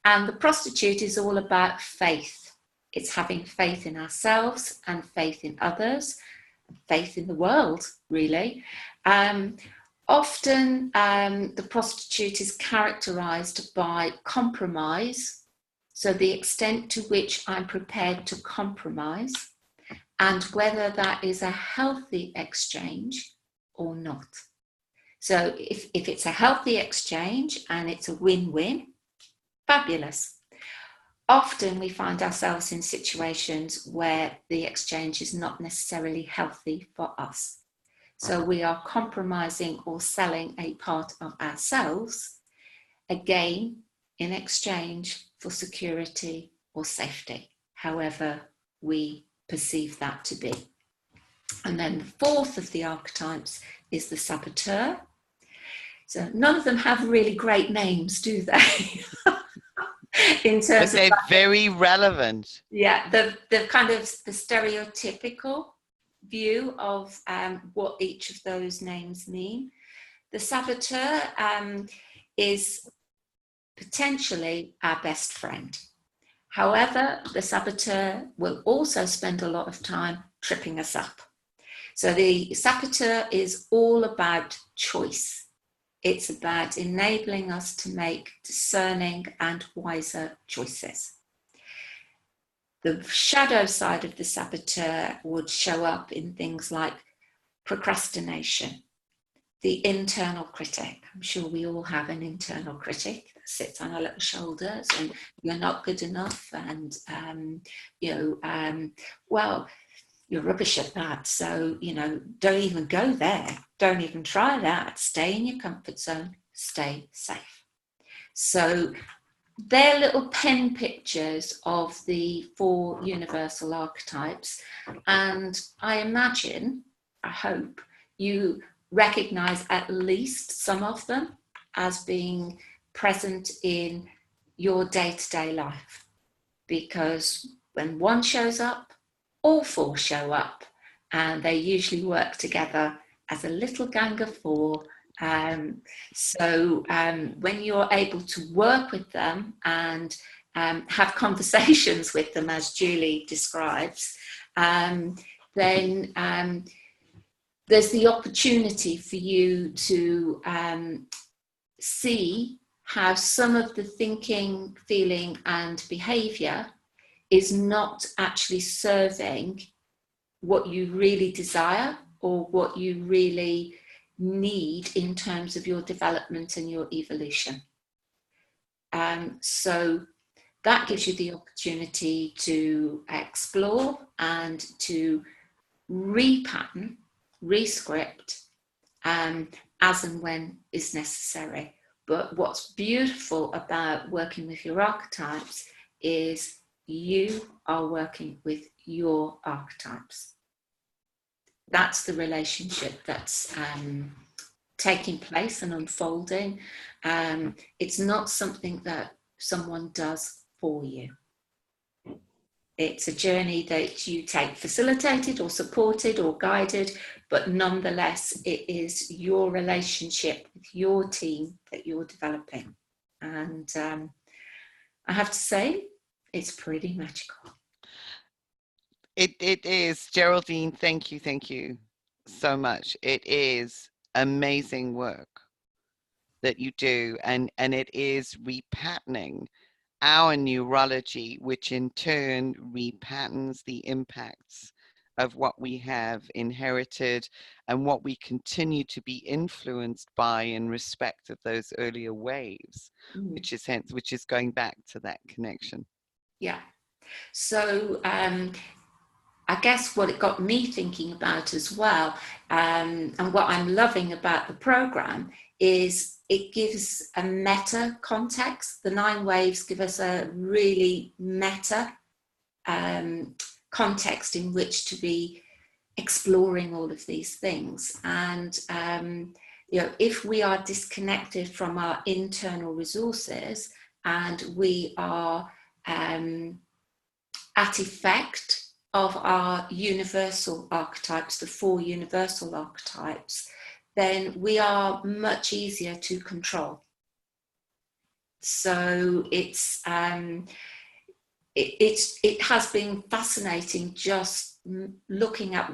And the prostitute is all about faith. It's having faith in ourselves and faith in others, faith in the world, really. Often the prostitute is characterized by compromise, so the extent to which I'm prepared to compromise, and whether that is a healthy exchange or not. So if it's a healthy exchange and it's a win-win, fabulous. Often we find ourselves in situations where the exchange is not necessarily healthy for us. So we are compromising or selling a part of ourselves, again, in exchange for security or safety, however we perceive that to be. And then the fourth of the archetypes is the saboteur. So none of them have really great names, do they? In terms but they're very relevant. Yeah, the kind of the stereotypical view of what each of those names mean. The saboteur is potentially our best friend. However, the saboteur will also spend a lot of time tripping us up. So the saboteur is all about choice. It's about enabling us to make discerning and wiser choices. The shadow side of the saboteur would show up in things like procrastination, the internal critic. I'm sure we all have an internal critic that sits on our little shoulders and you're not good enough and, well, you're rubbish at that. So, don't even go there. Don't even try that. Stay in your comfort zone. Stay safe. So they're little pen pictures of the 4 universal archetypes. And I imagine, I hope, you recognize at least some of them as being present in your day-to-day life. Because when one shows up, all 4 show up, and they usually work together as a little gang of 4. So when you're able to work with them and have conversations with them, as Julie describes, then there's the opportunity for you to see how some of the thinking, feeling, and behaviour is not actually serving what you really desire or what you really need in terms of your development and your evolution. So that gives you the opportunity to explore and to repattern, rescript, as and when is necessary. But what's beautiful about working with your archetypes is you are working with your archetypes. That's the relationship that's taking place and unfolding. It's not something that someone does for you. It's a journey that you take facilitated or supported or guided, but nonetheless, it is your relationship with your team that you're developing. And I have to say, it's pretty magical. It is. Geraldine, thank you so much. It is amazing work that you do, and it is repatterning our neurology, which in turn repatterns the impacts of what we have inherited and what we continue to be influenced by in respect of those earlier waves, which is going back to that connection. Yeah. So I guess what it got me thinking about as well, and what I'm loving about the program is it gives a meta context. The 9 waves give us a really meta context in which to be exploring all of these things. And you know, if we are disconnected from our internal resources and we are at effect of our universal archetypes, the 4 universal archetypes, then we are much easier to control. So it has been fascinating just looking at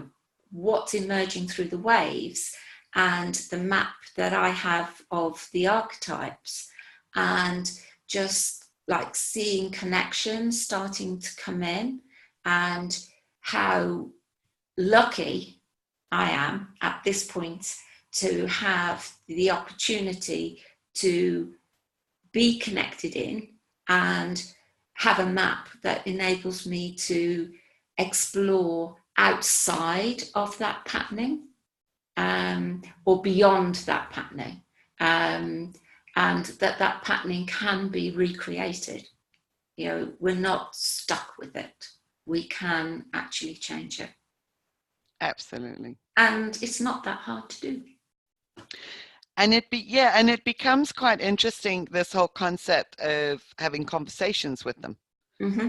what's emerging through the waves and the map that I have of the archetypes, and just like seeing connections starting to come in, and how lucky I am at this point to have the opportunity to be connected in and have a map that enables me to explore outside of that patterning, or beyond that patterning, and that patterning can be recreated. You know, we're not stuck with it. We can actually change it. Absolutely. And it's not that hard to do. And it becomes quite interesting, this whole concept of having conversations with them,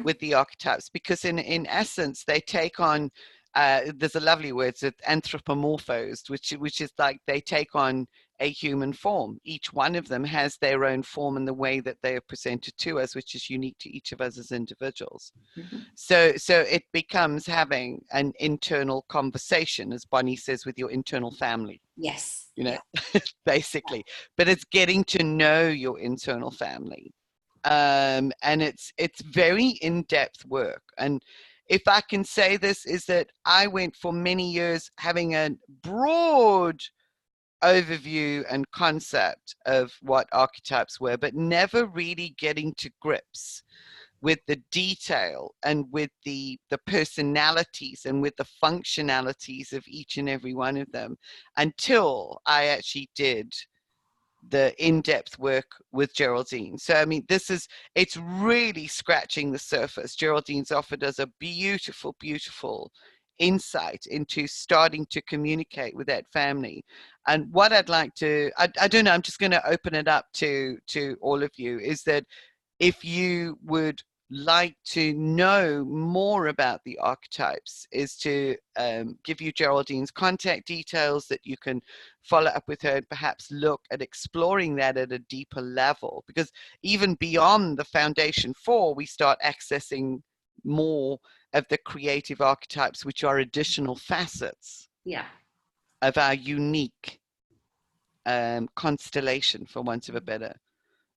with the archetypes, because in essence they take on there's a lovely word, it's anthropomorphosed, which is like they take on a human form. Each one of them has their own form and the way that they are presented to us, which is unique to each of us as individuals. So it becomes having an internal conversation, as Bonnie says, with your internal family. Yes. You know, basically, but it's getting to know your internal family, and it's very in-depth work. And if I can say this, is that I went for many years having a broad overview and concept of what archetypes were, but never really getting to grips with the detail and with the personalities and with the functionalities of each and every one of them, until I actually did the in-depth work with Geraldine. So I mean, it's really scratching the surface. Geraldine's offered us a beautiful insight into starting to communicate with that family. And what I'd like to, I don't know, I'm just going to open it up to all of you, is that if you would like to know more about the archetypes, is to give you Geraldine's contact details, that you can follow up with her and perhaps look at exploring that at a deeper level, because even beyond the Foundation 4, we start accessing more of the creative archetypes, which are additional facets of our unique constellation, for want of a better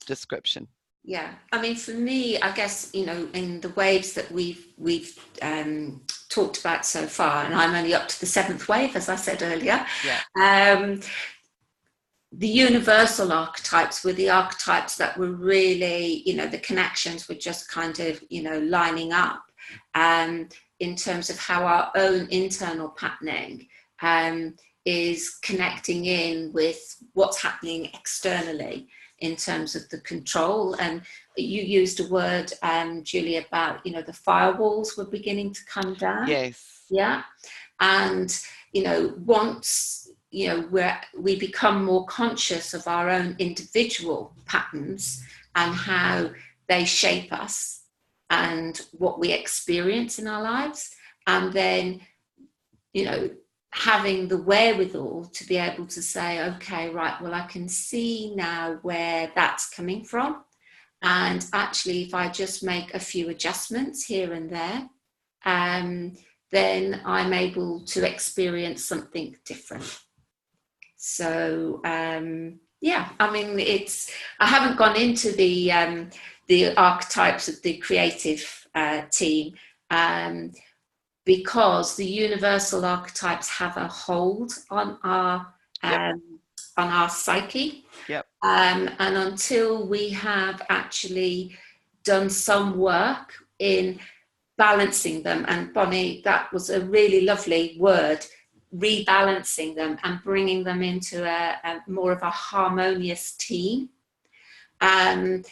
description. Yeah, I mean, for me, I guess, you know, in the waves that we've talked about so far, and I'm only up to the 7th wave, as I said earlier. The universal archetypes were the archetypes that were really, you know, the connections were just kind of, you know, lining up in terms of how our own internal patterning is connecting in with what's happening externally in terms of the control. And you used a word, Julie, about, you know, the firewalls were beginning to come down. Yes. Yeah. And, you know, once, you know, we become more conscious of our own individual patterns and how they shape us and what we experience in our lives, and then, you know, having the wherewithal to be able to say, okay, right, well, I can see now where that's coming from. And actually, if I just make a few adjustments here and there, then I'm able to experience something different. So, yeah, I mean, I haven't gone into the archetypes of the creative team, because the universal archetypes have a hold on our psyche. And until we have actually done some work in balancing them, and Bonnie, that was a really lovely word, rebalancing them and bringing them into a more of a harmonious team. And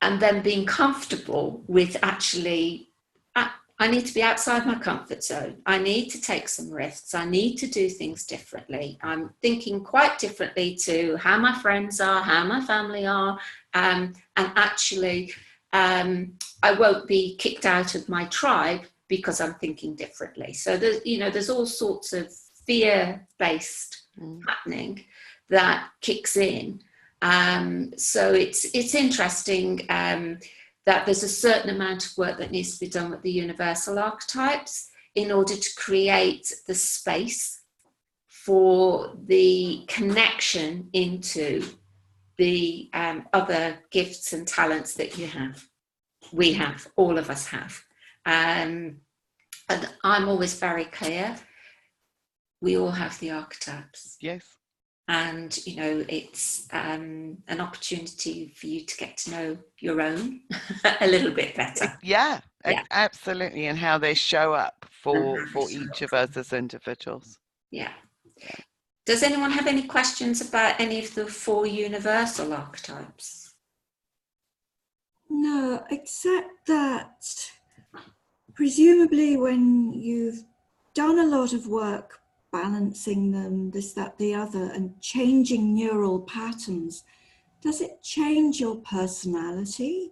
then being comfortable with actually, I need to be outside my comfort zone. I need to take some risks. I need to do things differently. I'm thinking quite differently to how my friends are, how my family are, and actually I won't be kicked out of my tribe because I'm thinking differently. So there's all sorts of fear-based happening that kicks in. So it's interesting that there's a certain amount of work that needs to be done with the universal archetypes in order to create the space for the connection into the other gifts and talents that you have. We have, all of us have. And I'm always very clear, we all have the archetypes. Yes. And, it's an opportunity for you to get to know your own a little bit better. Yeah, Yeah. Absolutely. And how they show up for each of us as individuals. Yeah. Does anyone have any questions about any of the 4 universal archetypes? No, except that presumably when you've done a lot of work balancing them, this, that, the other, and changing neural patterns, does it change your personality?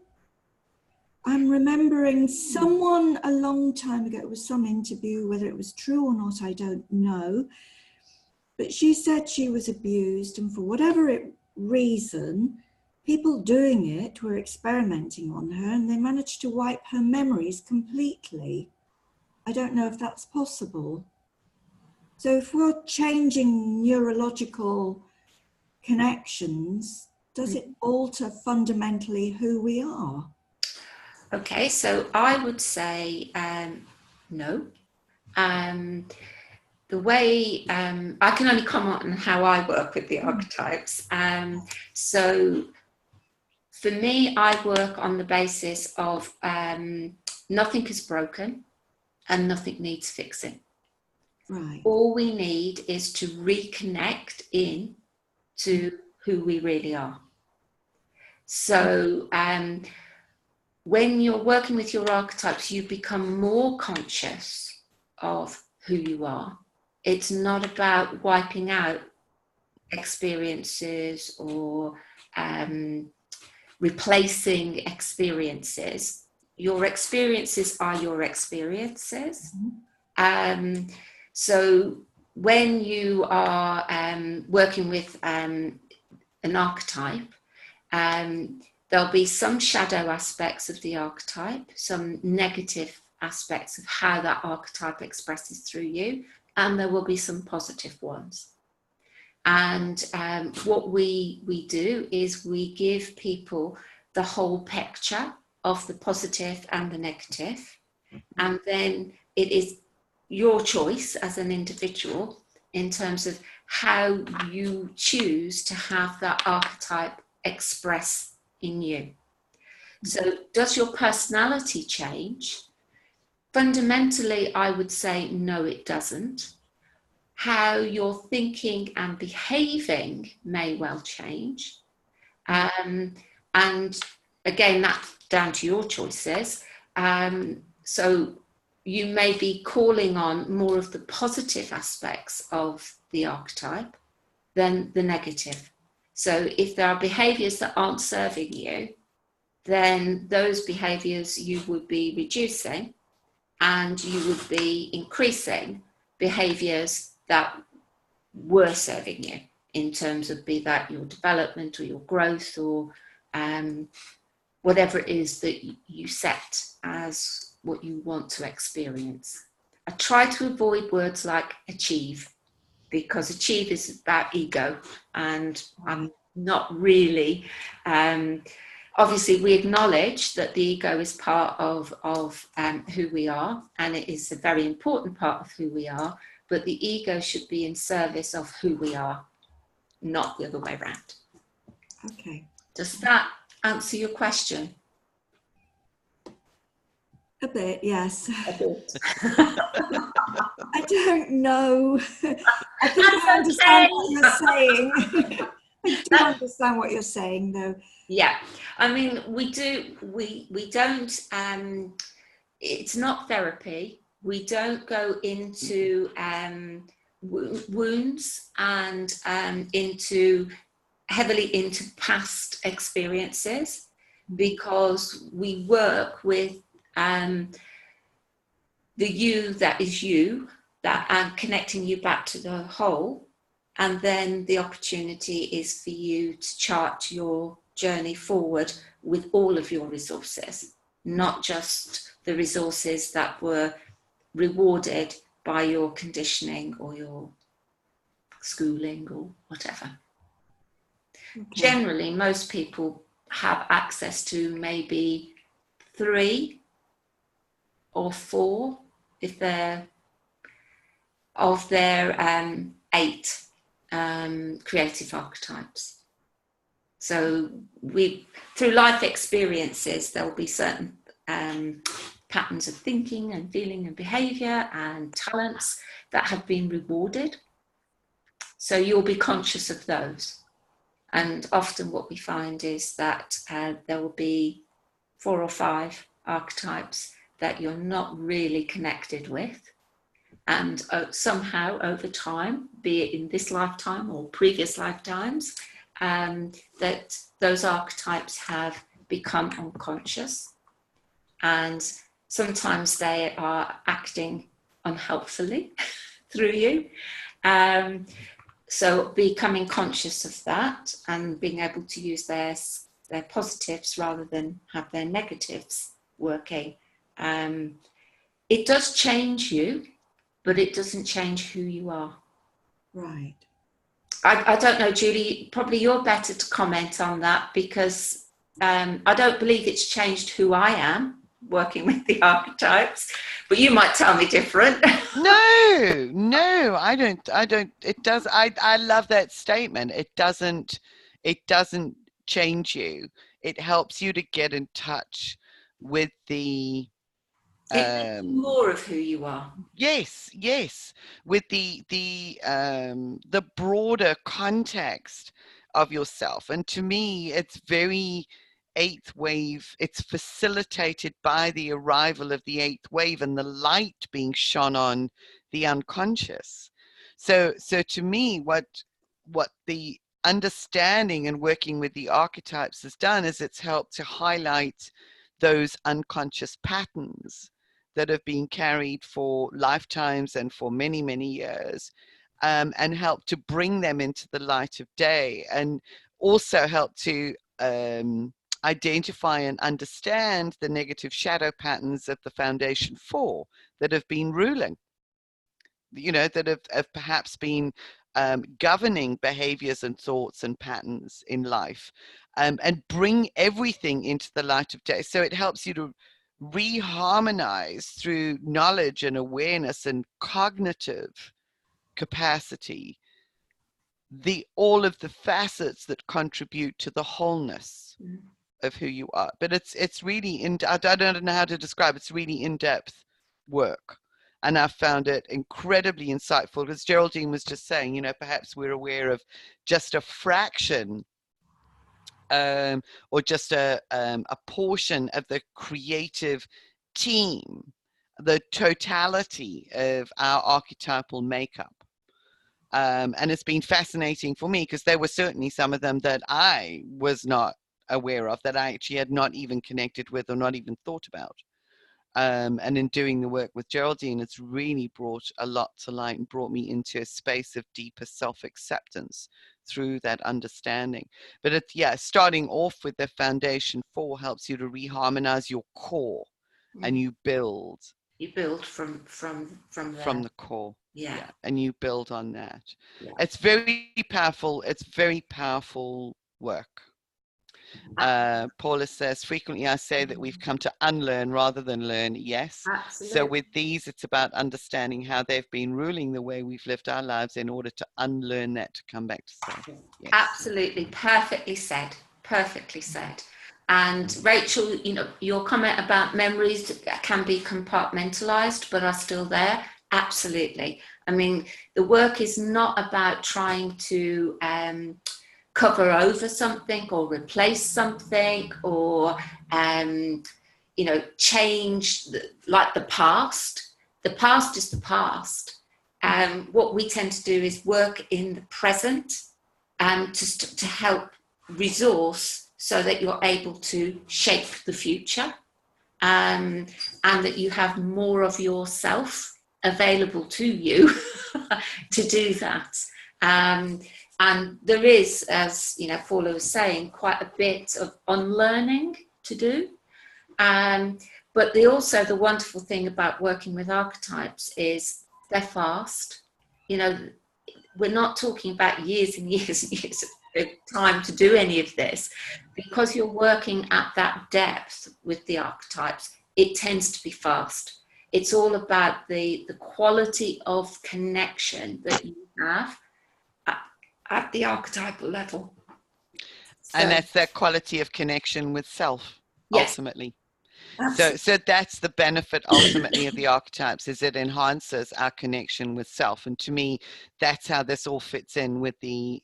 I'm remembering someone a long time ago, it was some interview, whether it was true or not, I don't know, but she said she was abused, and for whatever reason, people doing it were experimenting on her, and they managed to wipe her memories completely. I don't know if that's possible. So if we're changing neurological connections, does it alter fundamentally who we are? Okay, so I would say no. The way I can only comment on how I work with the archetypes. So for me, I work on the basis of nothing is broken and nothing needs fixing. Right. All we need is to reconnect in to who we really are. So when you're working with your archetypes, you become more conscious of who you are. It's not about wiping out experiences or replacing experiences. Your experiences are your experiences. So when you are working with an archetype, there'll be some shadow aspects of the archetype, some negative aspects of how that archetype expresses through you, and there will be some positive ones. And what we do is we give people the whole picture of the positive and the negative, and then it is your choice as an individual in terms of how you choose to have that archetype express in you. So does your personality change? Fundamentally, I would say no, it doesn't. How you're thinking and behaving may well change. And again, that's down to your choices. So you may be calling on more of the positive aspects of the archetype than the negative. So if there are behaviors that aren't serving you, then those behaviors you would be reducing, and you would be increasing behaviors that were serving you in terms of, be that your development or your growth or whatever it is that you set as what you want to experience. I try to avoid words like achieve, because achieve is about ego, and I'm not really, obviously we acknowledge that the ego is part of who we are, and it is a very important part of who we are, but the ego should be in service of who we are, not the other way around. Okay. Does that answer your question? A bit, yes. A bit. I don't know. I think I That's understand okay. what you're saying. I do understand what you're saying, though. Yeah, I mean, we don't, it's not therapy. We don't go into wounds and heavily into past experiences, because we work with the you that is you, that and connecting you back to the whole. And then the opportunity is for you to chart your journey forward with all of your resources, not just the resources that were rewarded by your conditioning or your schooling or whatever. Okay. Generally, most people have access to maybe 3 or 4 if they're of their 8 creative archetypes. So through life experiences, there will be certain patterns of thinking and feeling and behavior and talents that have been rewarded. So you'll be conscious of those. And often what we find is that there will be 4 or 5 archetypes that you're not really connected with. And somehow over time, be it in this lifetime or previous lifetimes, that those archetypes have become unconscious. And sometimes they are acting unhelpfully through you. So becoming conscious of that and being able to use their positives rather than have their negatives working. It does change you, but it doesn't change who you are. Right. I don't know, Julie, probably you're better to comment on that, because I don't believe it's changed who I am working with the archetypes, but you might tell me different. No, I don't. It does. I love that statement. It doesn't change you. It helps you to get in touch with the It's more of who you are. yes, with the broader context of yourself. And to me, it's very 8th wave. It's facilitated by the arrival of the 8th wave and the light being shone on the unconscious. So to me, what the understanding and working with the archetypes has done is it's helped to highlight those unconscious patterns that have been carried for lifetimes and for many, many years, and help to bring them into the light of day, and also help to identify and understand the negative shadow patterns of the Foundation 4 that have been ruling, that have perhaps been governing behaviors and thoughts and patterns in life, and bring everything into the light of day. So it helps you to reharmonize through knowledge and awareness and cognitive capacity all of the facets that contribute to the wholeness of who you are. But it's really I don't know how to describe. It's really in-depth work, and I've found it incredibly insightful, because Geraldine was just saying, perhaps we're aware of just a fraction or just a portion of the creative team, the totality of our archetypal makeup. And it's been fascinating for me, because there were certainly some of them that I was not aware of, that I actually had not even connected with or not even thought about. And in doing the work with Geraldine, it's really brought a lot to light and brought me into a space of deeper self-acceptance through that understanding. But starting off with the Foundation 4 helps you to reharmonize your core, and you build. You build from the core. Yeah. And you build on that. Yeah. It's very powerful. It's very powerful work. Paula says, frequently I say that we've come to unlearn rather than learn. Yes. Absolutely. So with these, it's about understanding how they've been ruling the way we've lived our lives in order to unlearn that, to come back to self. Yes. Absolutely. Perfectly said. Perfectly said. And Rachel, your comment about memories can be compartmentalized but are still there. Absolutely. I mean, the work is not about trying to cover over something or replace something or, change like the past. The past is the past. What we tend to do is work in the present to help resource so that you're able to shape the future, and that you have more of yourself available to you to do that. And there is, as Paula was saying, quite a bit of unlearning to do. But also the wonderful thing about working with archetypes is they're fast. We're not talking about years and years and years of time to do any of this. Because you're working at that depth with the archetypes, it tends to be fast. It's all about the quality of connection that you have at the archetypal level. And that's that quality of connection with self, yes. Ultimately. Absolutely. So that's the benefit ultimately of the archetypes, is it enhances our connection with self. And to me, that's how this all fits in with the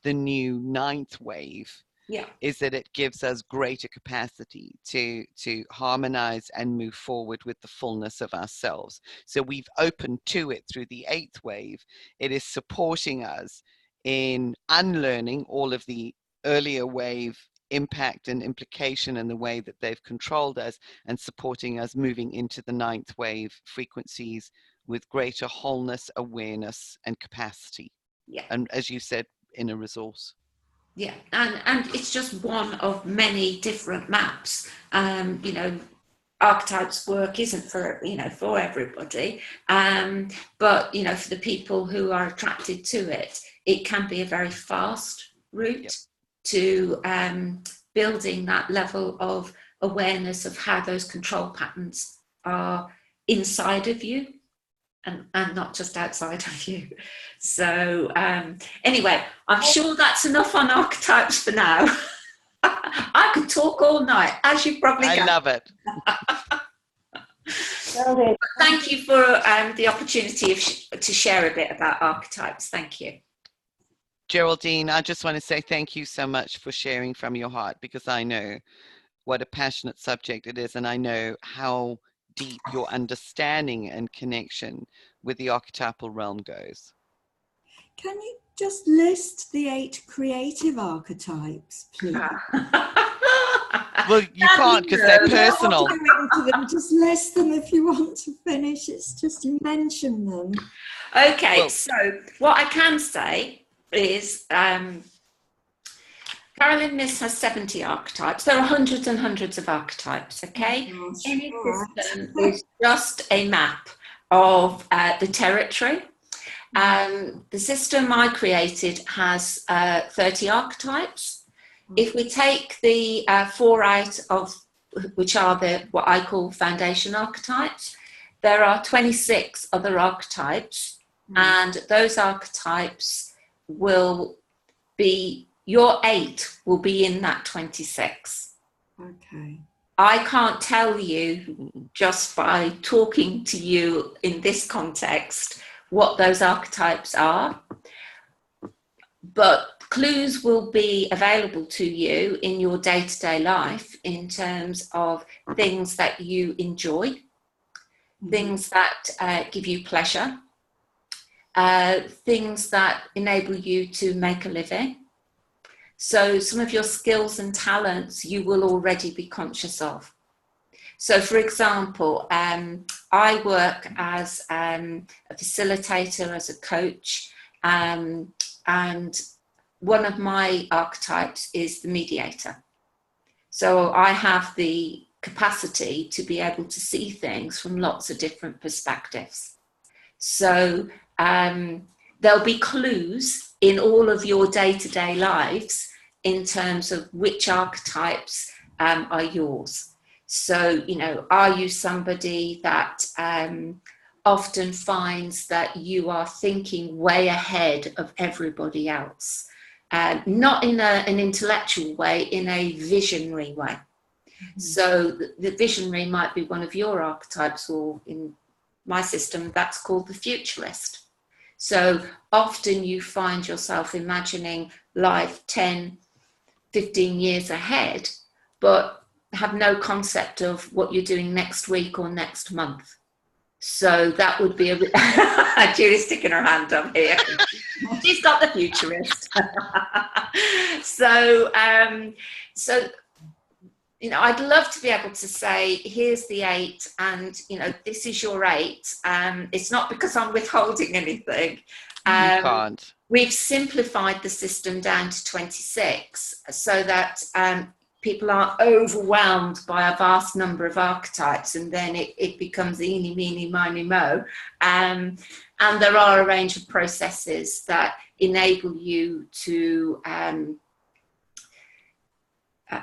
new 9th wave. Yeah. Is that it gives us greater capacity to harmonize and move forward with the fullness of ourselves. So we've opened to it through the 8th wave. It is supporting us in unlearning all of the earlier wave impact and implication and the way that they've controlled us, and supporting us moving into the 9th wave frequencies with greater wholeness, awareness, and capacity. Yeah. And as you said, inner resource. Yeah, and it's just one of many different maps. Archetypes work isn't for everybody, but for the people who are attracted to it, it can be a very fast route to building that level of awareness of how those control patterns are inside of you and not just outside of you. So anyway, I'm sure that's enough on archetypes for now. I could talk all night, as you probably I love it. Thank you for the opportunity to share a bit about archetypes. Thank you. Geraldine, I just want to say thank you so much for sharing from your heart, because I know what a passionate subject it is, and I know how deep your understanding and connection with the archetypal realm goes. Can you just list the 8 creative archetypes, please? Well, you can't because they're personal. Just list them if you want to finish. It's just you mention them. Okay, well, so what I can say is Carolyn Myss has 70 archetypes. There are hundreds and hundreds of archetypes, okay? Any system is just a map of the territory. The system I created has 30 archetypes. If we take the 4 out of, which are what I call foundation archetypes, there are 26 other archetypes, and those archetypes will be, your 8 will be in that 26. Okay. I can't tell you just by talking to you in this context what those archetypes are, but clues will be available to you in your day-to-day life in terms of things that you enjoy, things that give you pleasure, things that enable you to make a living. So some of your skills and talents you will already be conscious of. So for example, I work as a facilitator, as a coach, and one of my archetypes is the mediator. So I have the capacity to be able to see things from lots of different perspectives. So there'll be clues in all of your day-to-day lives in terms of which archetypes are yours. So, are you somebody that often finds that you are thinking way ahead of everybody else? Not in an intellectual way, in a visionary way. So the visionary might be one of your archetypes, or in my system, that's called the futurist. So often you find yourself imagining life 10, 15 years ahead, but have no concept of what you're doing next week or next month. So that would be Julie's sticking her hand up here. She's got the futurist. So you know, I'd love to be able to say, here's the 8, and you know, this is your 8. It's not because I'm withholding anything. You can't. We've simplified the system down to 26 so that people aren't overwhelmed by a vast number of archetypes, and then it becomes eeny, meeny, miny, mo. And there are a range of processes that enable you to,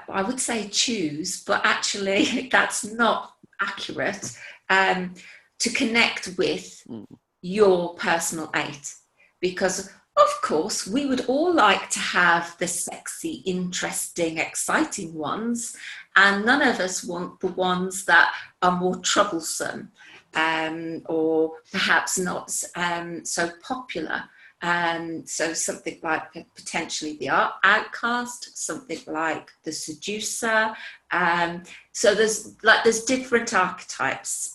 I would say choose, but actually that's not accurate, to connect with your personal 8. Because of course, we would all like to have the sexy, interesting, exciting ones, and none of us want the ones that are more troublesome, or perhaps not so popular. So something like potentially the outcast, something like the seducer. So there's different archetypes.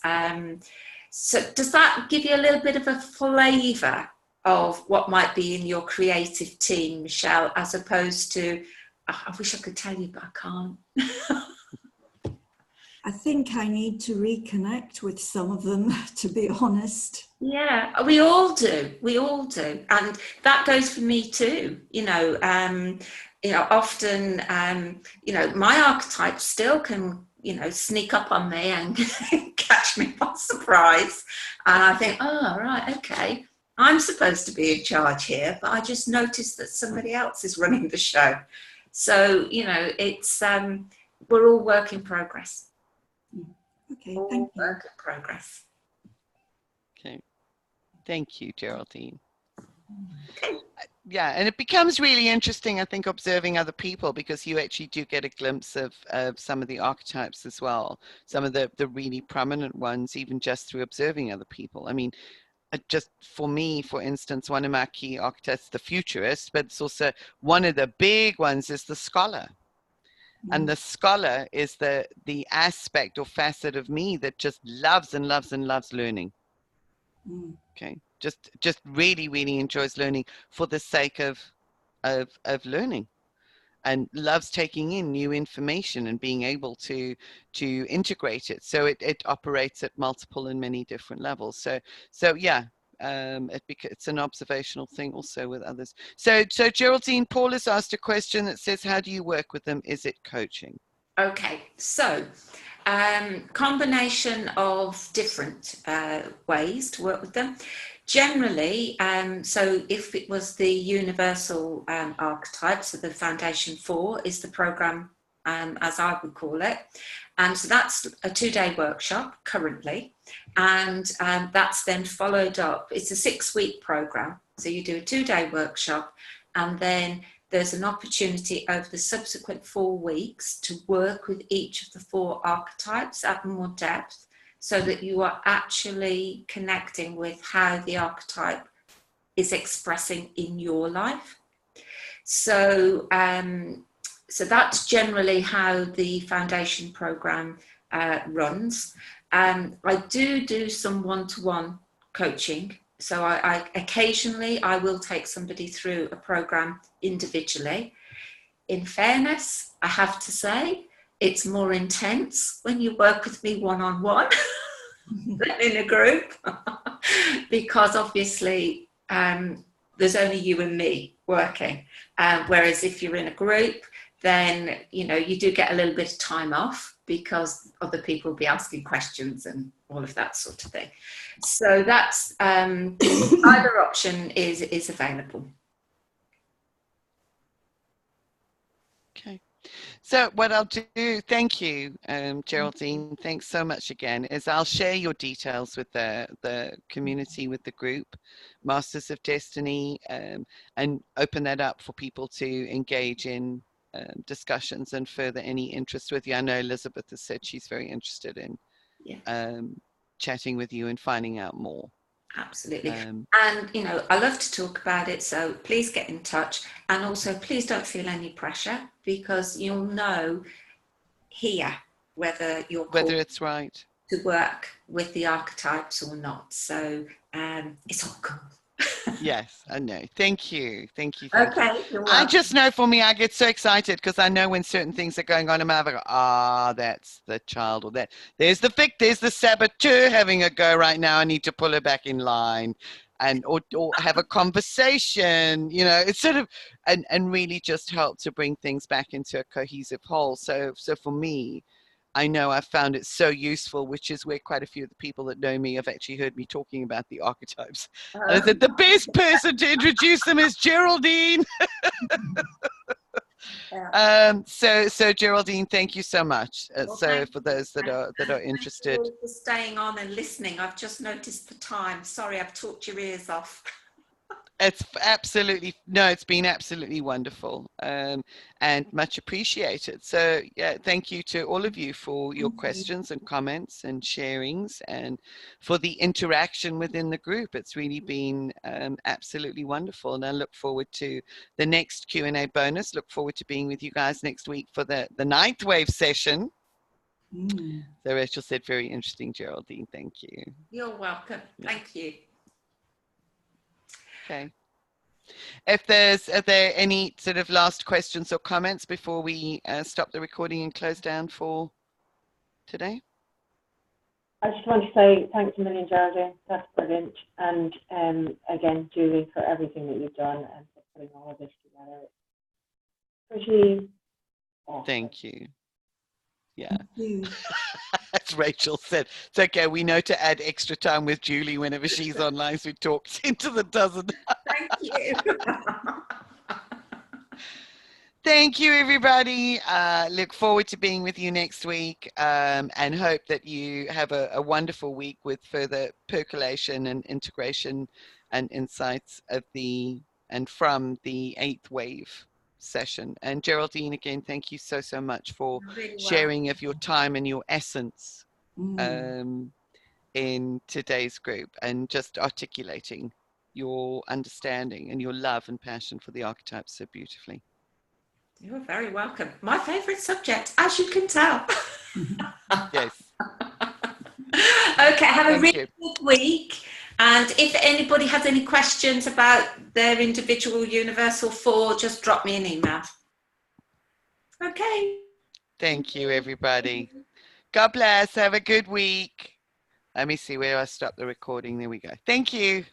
So does that give you a little bit of a flavour of what might be in your creative team, Michelle, as opposed to, I wish I could tell you, but I can't. I think I need to reconnect with some of them, to be honest. Yeah, we all do. We all do. And that goes for me too. You know, often, my archetype still can, sneak up on me and catch me by surprise. And I think, oh, right, okay. I'm supposed to be in charge here, but I just noticed that somebody else is running the show. So, it's, we're all work in progress. Okay, all thank you. Work in progress. Okay. Thank you, Geraldine. Okay. Yeah, and it becomes really interesting, I think, observing other people, because you actually do get a glimpse of some of the archetypes as well, some of the really prominent ones, even just through observing other people. I mean, just for me, for instance, one of my key archetypes, the futurist, but it's also one of the big ones is the scholar. And the scholar is the aspect or facet of me that just loves and loves and loves learning. Okay, just really, really enjoys learning for the sake of learning, and loves taking in new information and being able to integrate it. So it operates at multiple and many different levels. So yeah. It's an observational thing also with others. So Geraldine, Paul has asked a question that says, how do you work with them? Is it coaching? Okay, so combination of different ways to work with them. Generally, so if it was the universal archetype, so the Foundation 4 is the program, as I would call it. And so that's a 2-day workshop currently. And that's then followed up. It's a 6-week program. So you do a 2-day workshop, and then there's an opportunity over the subsequent 4 weeks to work with each of the 4 archetypes at more depth, so that you are actually connecting with how the archetype is expressing in your life. So, so that's generally how the Foundation program runs. I do some one-to-one coaching. So I occasionally I will take somebody through a program individually. In fairness, I have to say, it's more intense when you work with me one-on-one than in a group, because obviously there's only you and me working. Whereas if you're in a group, then you do get a little bit of time off, because other people will be asking questions and all of that sort of thing. So that's either option is available. Okay. So what I'll do, thank you, Geraldine, thanks so much again, is I'll share your details with the community, with the group, Masters of Destiny, and open that up for people to engage in discussions and further any interest with you. I know Elizabeth has said she's very interested in chatting with you and finding out more. Absolutely. And, you know, I love to talk about it, so please get in touch. And also, please don't feel any pressure, because you'll know here whether you're whether it's right to work with the archetypes or not. So it's all cool. Yes, I know. Thank you. Thank you. Okay. I just know, for me, I get so excited because I know when certain things are going on in my life, I go, that's the child, or that there's the saboteur having a go right now. I need to pull her back in line, and or have a conversation. You know, it's sort of and really just help to bring things back into a cohesive whole. So for me, I know I've found it so useful, which is where quite a few of the people that know me have actually heard me talking about the archetypes. And I said, the best person to introduce them is Geraldine. So Geraldine, thank you so much. So for those that are interested. Thank you for staying on and listening. I've just noticed the time. Sorry, I've talked your ears off. It's been absolutely wonderful, and much appreciated. So yeah, thank you to all of you for your questions and comments and sharings, and for the interaction within the group. It's really been absolutely wonderful, and I look forward to the next Q&A bonus. Look forward to being with you guys next week for the ninth wave session. So Rachel said, very interesting, Geraldine. Thank you. You're welcome. Thank you. Okay. Are there any sort of last questions or comments before we stop the recording and close down for today? I just want to say thanks a million, Geraldine. That's brilliant. And again, Julie, for everything that you've done and for putting all of this together. Pretty awesome. Thank you. Yeah. As Rachel said, it's okay. We know to add extra time with Julie whenever she's online, so we talk into the dozen. Thank you. Thank you, everybody. Look forward to being with you next week, and hope that you have a wonderful week with further percolation and integration and insights of from the 8th wave session. And Geraldine, again, thank you so much for sharing of your time and your essence in today's group, and just articulating your understanding and your love and passion for the archetypes so beautifully. You're very welcome. My favourite subject, as you can tell. Yes. Okay, have a really good week. And if anybody has any questions about their individual Universal 4, just drop me an email. Okay. Thank you, everybody. God bless. Have a good week. Let me see where I stop the recording. There we go. Thank you.